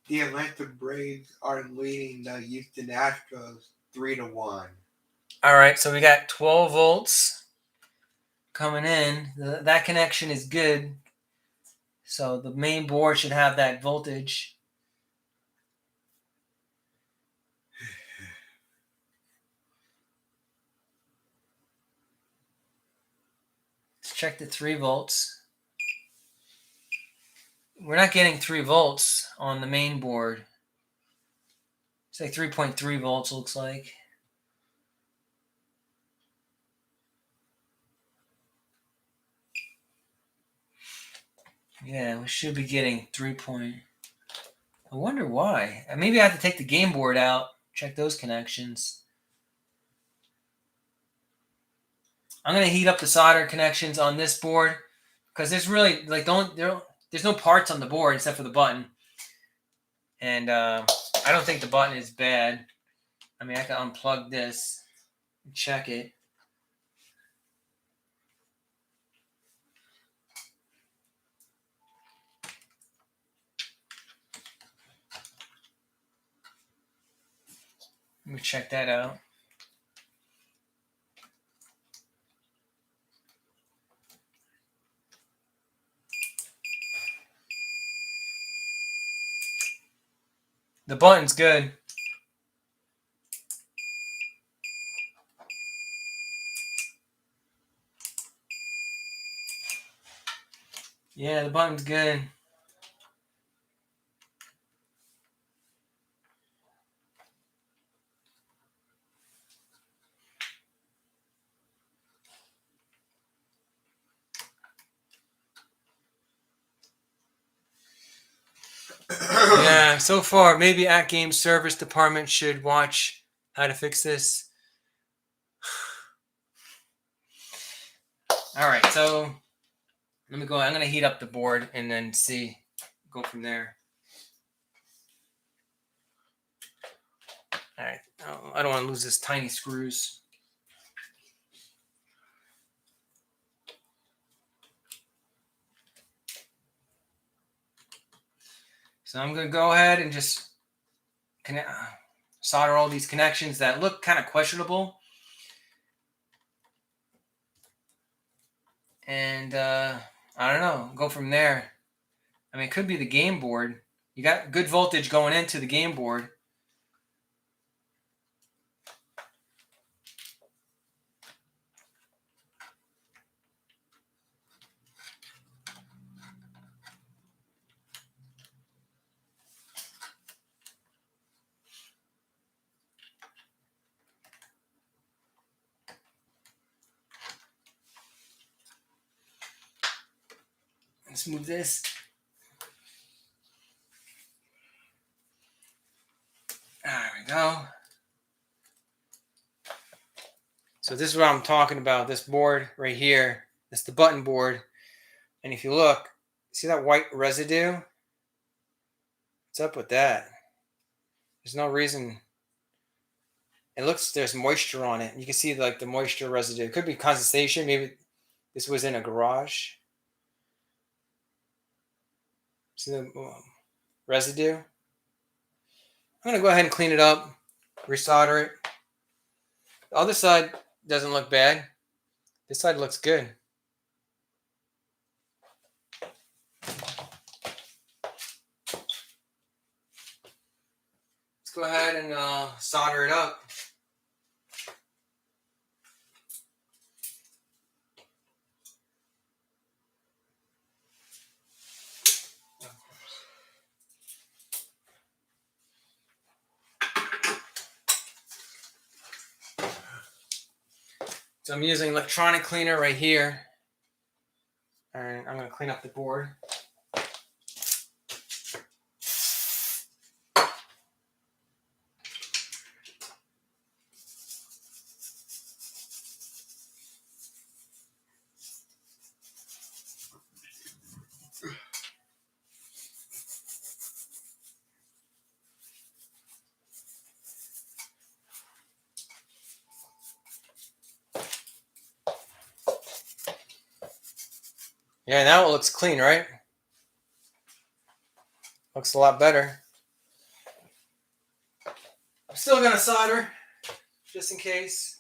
The Atlanta Braves are leading the Houston Astros 3-1. All right, so we got 12 volts coming in. That connection is good. So the main board should have that voltage. Let's check the 3 volts. We're not getting 3 volts on the main board. It's like 3.3 volts, looks like. Yeah, we should be getting 3 point. I wonder why. Maybe I have to take the game board out, check those connections. I'm gonna heat up the solder connections on this board because there's really like there's no parts on the board except for the button, and I don't think the button is bad. I mean, I can unplug this and check it. Let me check that out. The button's good. Yeah, the button's good. Yeah, so far, maybe Atgames service department should watch how to fix this. All right, so let me go. I'm going to heat up the board and then go from there. All right, I don't want to lose this tiny screws. So I'm going to go ahead and just solder all these connections that look kind of questionable. And I don't know, go from there. I mean, it could be the game board. You got good voltage going into the game board. Let's move this. There we go. So this is what I'm talking about, this board right here. That's the button board. And if you look, see that white residue? What's up with that? There's no reason. It looks, there's moisture on it. You can see like the moisture residue. It could be condensation. Maybe this was in a garage. See the residue? I'm going to go ahead and clean it up, resolder it. The other side doesn't look bad. This side looks good. Let's go ahead and solder it up. So I'm using electronic cleaner right here. And I'm going to clean up the board. Yeah, now it looks clean, right? Looks a lot better. I'm still going to solder, just in case.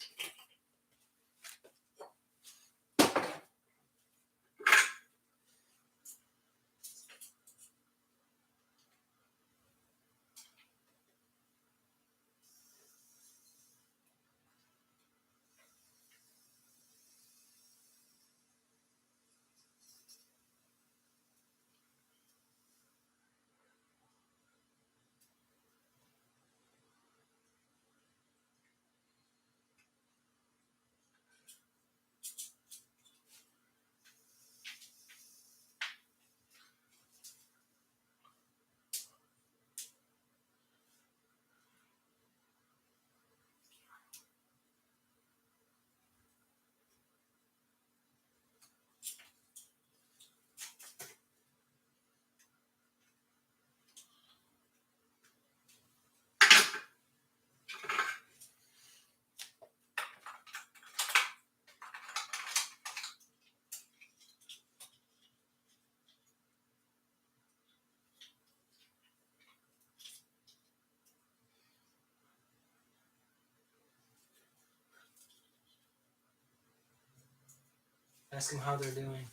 Ask them how they're doing.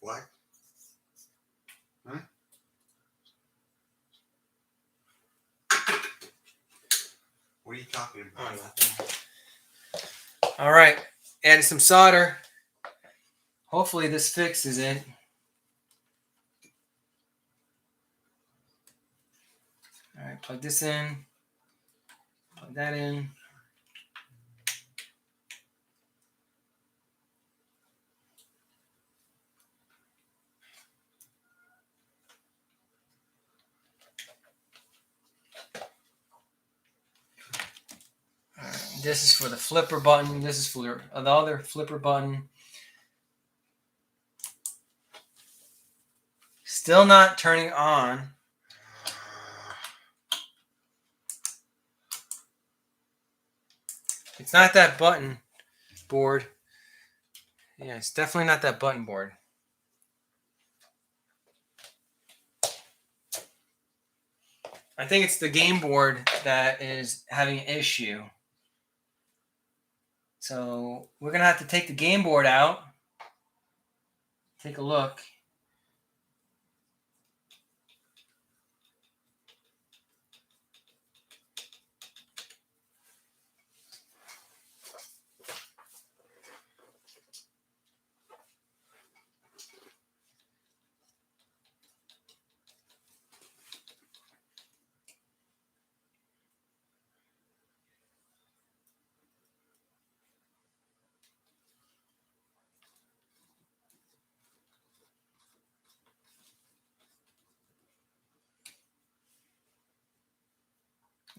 What? Huh? What are you talking about? Oh, nothing. All right, added some solder. Hopefully this fixes it. All right, plug this in. Plug that in. This is for the flipper button. This is for the other flipper button. Still not turning on. It's not that button board. Yeah, it's definitely not that button board. I think it's the game board that is having an issue. So we're going to have to take the game board out. Take a look.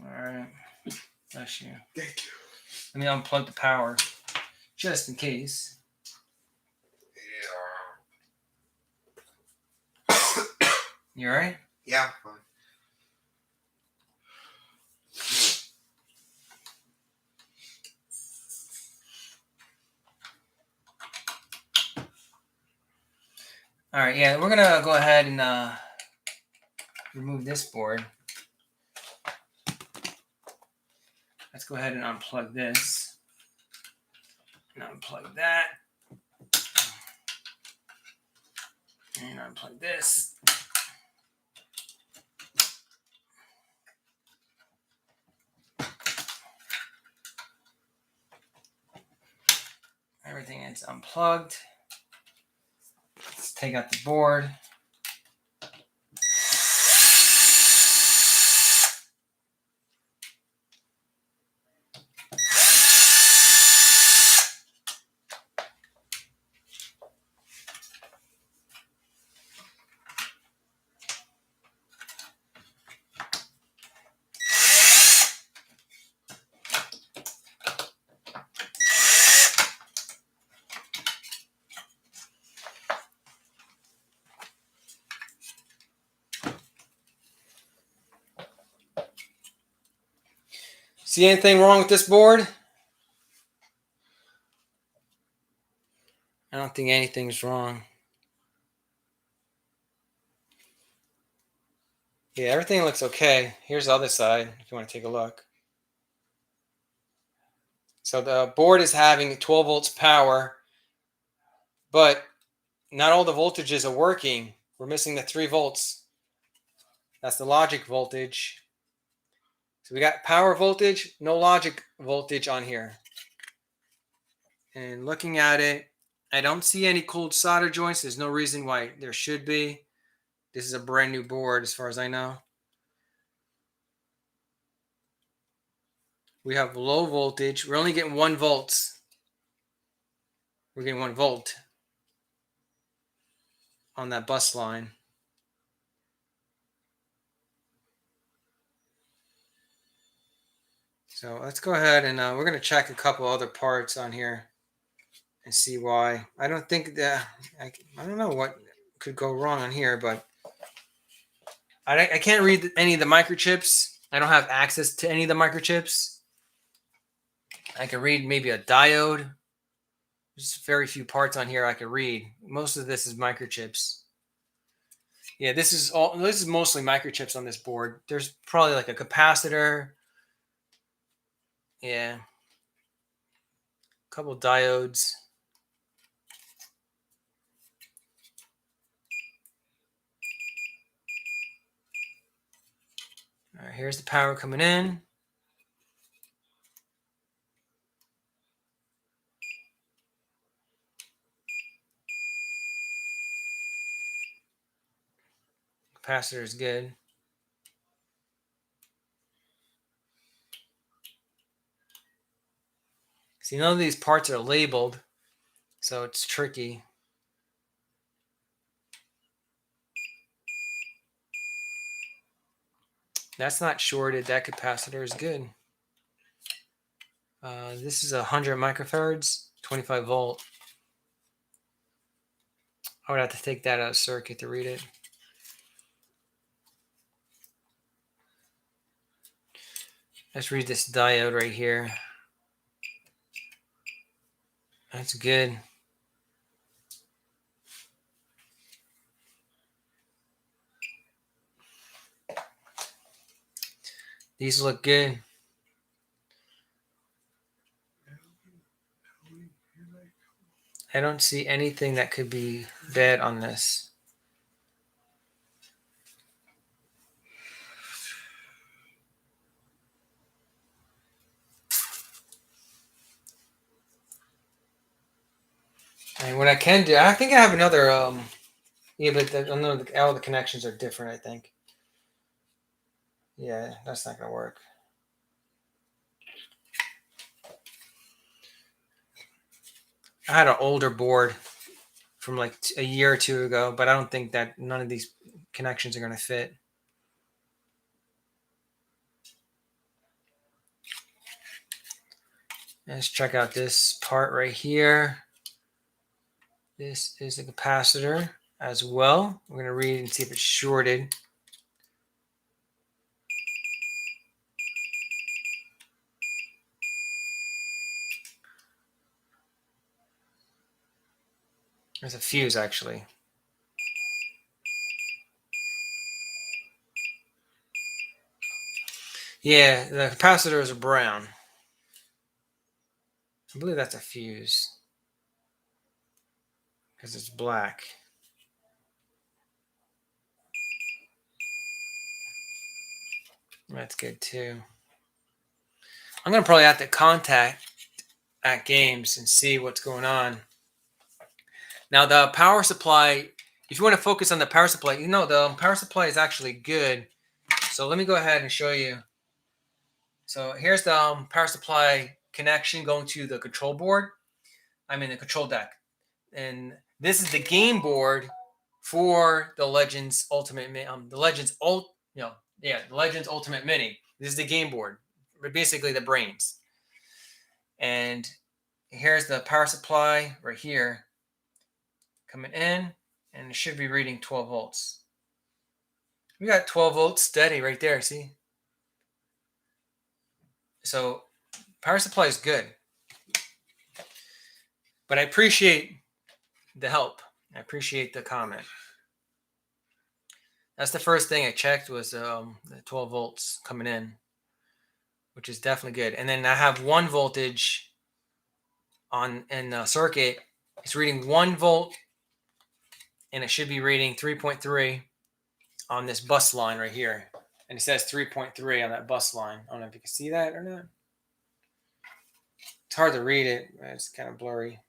All right. Bless you. Thank you. Let me unplug the power just in case. Yeah. You all right? Yeah, I'm fine. All right, yeah, we're going to go ahead and remove this board. Let's go ahead and unplug this. And unplug that. And unplug this. Everything is unplugged. Let's take out the board. See anything wrong with this board? I don't think anything's wrong. Yeah, everything looks okay. Here's the other side if you want to take a look. So the board is having 12 volts power, but not all the voltages are working. We're missing the 3 volts. That's the logic voltage. So we got power voltage, no logic voltage on here. And looking at it, I don't see any cold solder joints. There's no reason why there should be. This is a brand new board as far as I know. We have low voltage. We're only getting 1 volts. We're getting 1 volt on that bus line. So let's go ahead and we're going to check a couple other parts on here and see why. I don't think that, I don't know what could go wrong on here, but I can't read any of the microchips. I don't have access to any of the microchips. I can read maybe a diode. There's very few parts on here I can read. Most of this is microchips. Yeah, this is mostly microchips on this board. There's probably like a capacitor. Yeah. A couple diodes. All right, here's the power coming in. Capacitor is good. See, none of these parts are labeled, so it's tricky. That's not shorted. That capacitor is good. This is 100 microfarads, 25 volt. I would have to take that out of circuit to read it. Let's read this diode right here. That's good. These look good. I don't see anything that could be bad on this. And what I can do, I think I have another, yeah, but all the connections are different, I think. Yeah, that's not going to work. I had an older board from like a year or two ago, but I don't think that none of these connections are going to fit. Let's check out this part right here. This is the capacitor as well. We're going to read and see if it's shorted. There's a fuse actually. Yeah, the capacitors are brown. I believe that's a fuse because it's black. That's good too. I'm going to probably have to contact Atgames and see what's going on. Now the power supply, if you want to focus on the power supply, you know the power supply is actually good. So let me go ahead and show you. So here's the power supply connection going to the control board. I'm in the control deck. And this is the game board for the Legends Ultimate, the Legends Ultimate Mini. This is the game board, basically the brains. And here's the power supply right here coming in, and it should be reading 12 volts. We got 12 volts steady right there, see? So power supply is good. But I appreciate the help. I appreciate the comment. That's the first thing I checked was the 12 volts coming in, which is definitely good. And then I have 1 voltage in the circuit. It's reading 1 volt, and it should be reading 3.3 on this bus line right here. And it says 3.3 on that bus line. I don't know if you can see that or not. It's hard to read it. It's kind of blurry.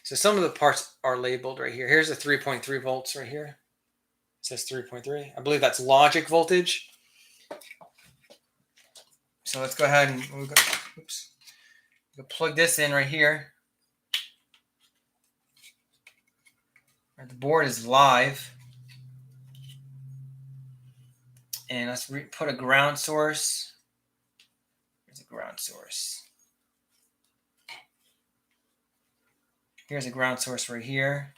So some of the parts are labeled right here. Here's the 3.3 volts right here. It says 3.3. I believe that's logic voltage. So let's go ahead and we'll plug this in right here. The board is live. And let's put a ground source. Here's a ground source. Here's a ground source right here.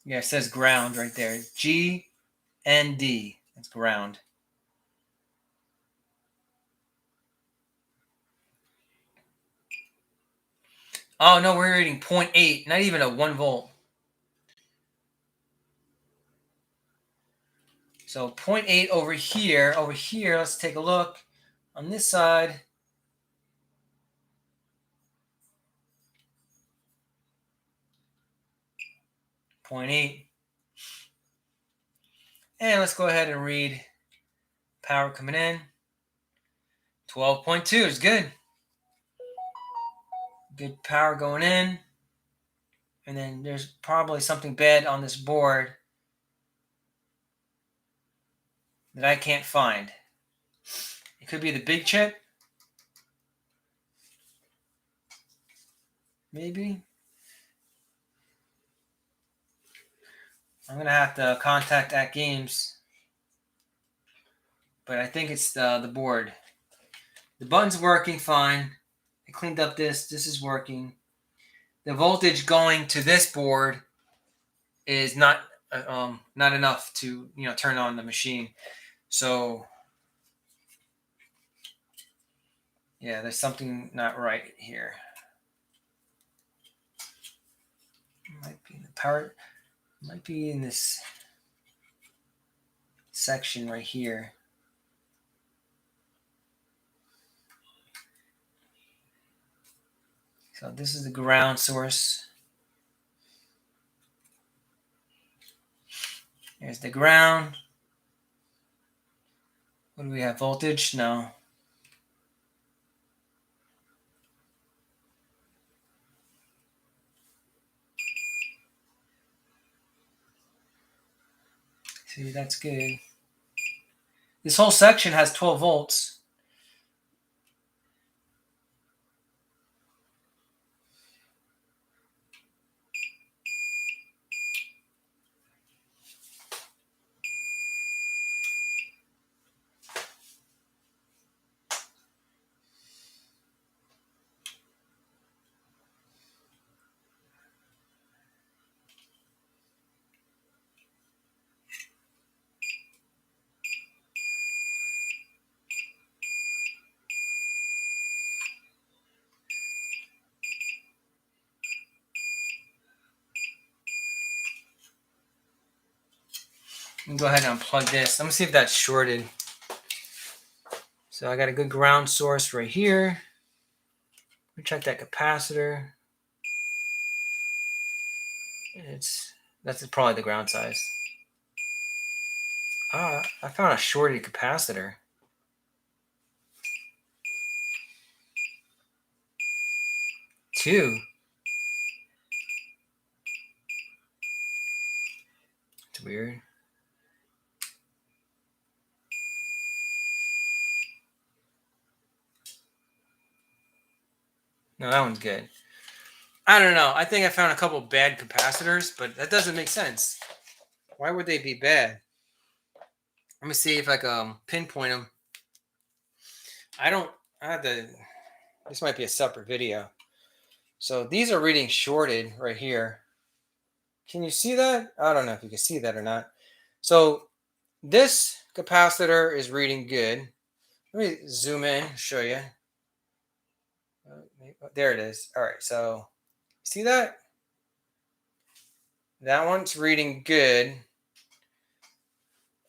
Yeah, it says ground right there. G and D. That's ground. Oh, no, we're reading 0.8, not even a 1 volt. So 0.8 over here. Over here, let's take a look. On this side, .8. And let's go ahead and read power coming in. 12.2 is good. Good power going in. And then there's probably something bad on this board that I can't find. It could be the big chip. Maybe. I'm going to have to contact Atgames. But I think it's the board. The button's working fine. I cleaned up this. This is working. The voltage going to this board is not enough to turn on the machine. So yeah, there's something not right here. It might be in the power. It might be in this section right here. So this is the ground source. There's the ground. What do we have? Voltage? No. See, that's good. This whole section has 12 volts. Go ahead and unplug this. Let me see if that's shorted. So I got a good ground source right here. Let me check that capacitor. That's probably the ground size. I found a shorted capacitor. Two. It's weird. No, that one's good. I don't know. I think I found a couple bad capacitors, but that doesn't make sense. Why would they be bad? Let me see if I can pinpoint them. I don't I had to. This might be a separate video. So these are reading shorted right here. Can you see that? I don't know if you can see that or not. So this capacitor is reading good. Let me zoom in, show you. There it is. All right, so see that? That one's reading good.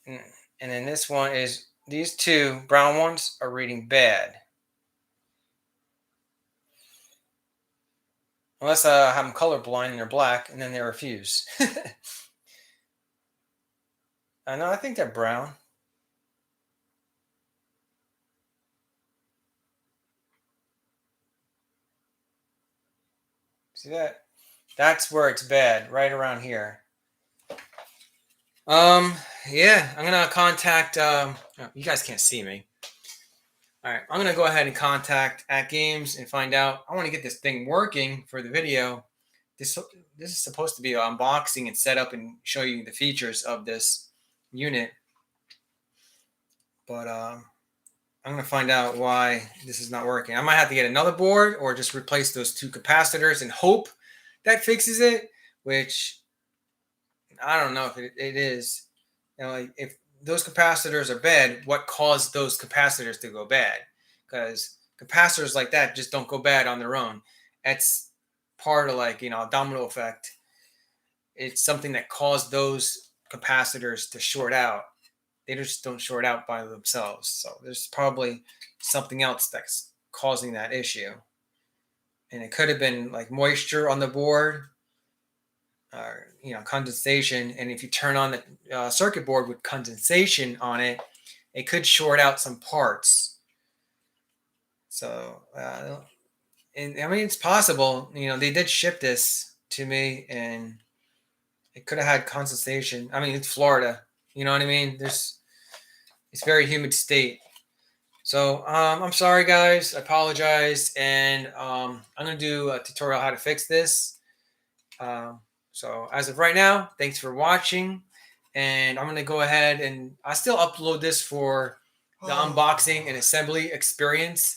And then this one is, these two brown ones are reading bad. Unless I have them colorblind and they're black and then they refuse. I know, I think they're brown. See that? That's where it's bad, right around here. Yeah, I'm gonna contact. You guys can't see me. All right, I'm gonna go ahead and contact Atgames and find out. I want to get this thing working for the video. This is supposed to be an unboxing and setup and show you the features of this unit, but I'm gonna find out why this is not working. I might have to get another board or just replace those two capacitors and hope that fixes it. Which I don't know if it is. You know, like if those capacitors are bad, what caused those capacitors to go bad? Because capacitors like that just don't go bad on their own. That's part of, like, a domino effect. It's something that caused those capacitors to short out. They just don't short out by themselves. So there's probably something else that's causing that issue. And it could have been like moisture on the board, or condensation. And if you turn on the circuit board with condensation on it, it could short out some parts. So and I mean, it's possible. They did ship this to me and it could have had condensation. I mean, it's Florida, you know what I mean? It's very humid state. So I'm sorry guys, I apologize. And I'm gonna do a tutorial how to fix this. So as of right now, thanks for watching, and I'm going to go ahead and I still upload this for the unboxing and assembly experience.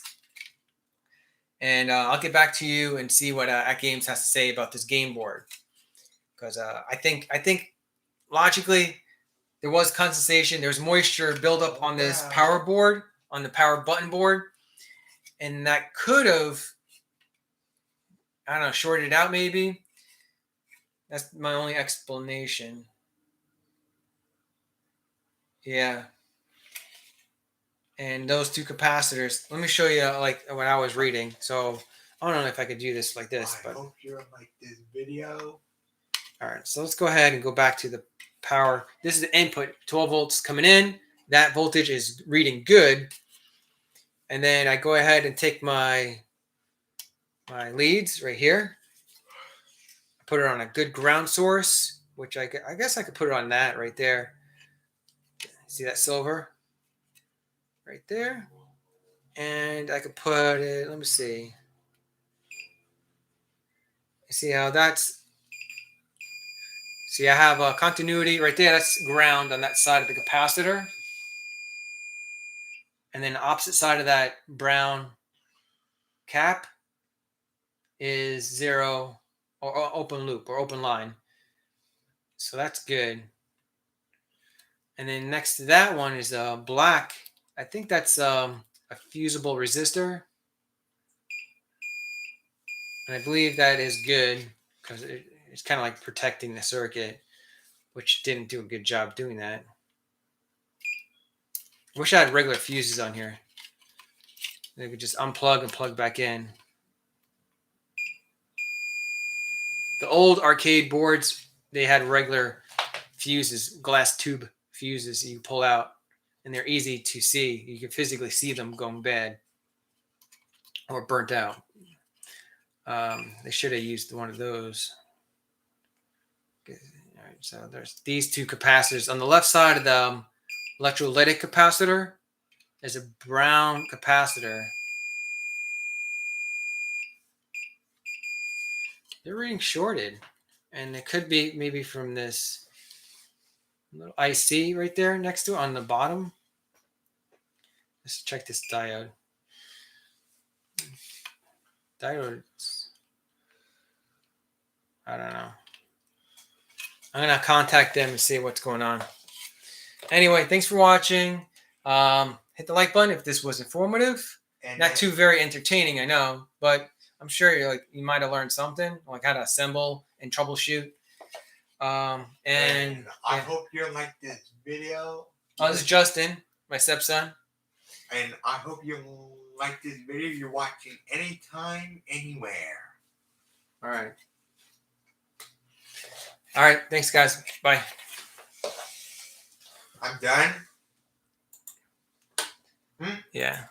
And I'll get back to you and see what Atgames has to say about this game board. Because I think logically there was condensation, there's moisture buildup on this power board, on the power button board, and that could have, I don't know, shorted out maybe. That's my only explanation. Yeah. And those two capacitors, let me show you like what I was reading. So I don't know if I could do this like this, but I hope you like this video. All right, so let's go ahead and go back to the power. This is the input, 12 volts coming in. That voltage is reading good. And then I go ahead and take my leads right here. Put it on a good ground source, which I guess I could put it on that right there. See that silver right there? And I could put it, let me see. See how that's, see I have a continuity right there. That's ground on that side of the capacitor. And then the opposite side of that brown cap is 0 or open loop or open line. So that's good. And then next to that one is a black. I think that's a fusible resistor. And I believe that is good because it's kind of like protecting the circuit, which didn't do a good job doing that. Wish I had regular fuses on here. They could just unplug and plug back in. The old arcade boards, they had regular fuses, glass tube fuses you pull out, and they're easy to see. You can physically see them going bad or burnt out. They should have used one of those. Okay. All right, so there's these two capacitors. On the left side of the electrolytic capacitor, there's a brown capacitor. They're reading shorted, and it could be maybe from this little IC right there next to it on the bottom. Let's check this diode. diodes. I don't know. I'm gonna contact them and see what's going on. Anyway, thanks for watching. Hit the like button if this was informative. And Not then- too very entertaining, I know, but I'm sure you might have learned something, like how to assemble and troubleshoot. And I yeah. hope you like this video. Oh, this is Justin, my stepson. And I hope you like this video. You're watching anytime, anywhere. All right. All right. Thanks, guys. Bye. I'm done. Yeah.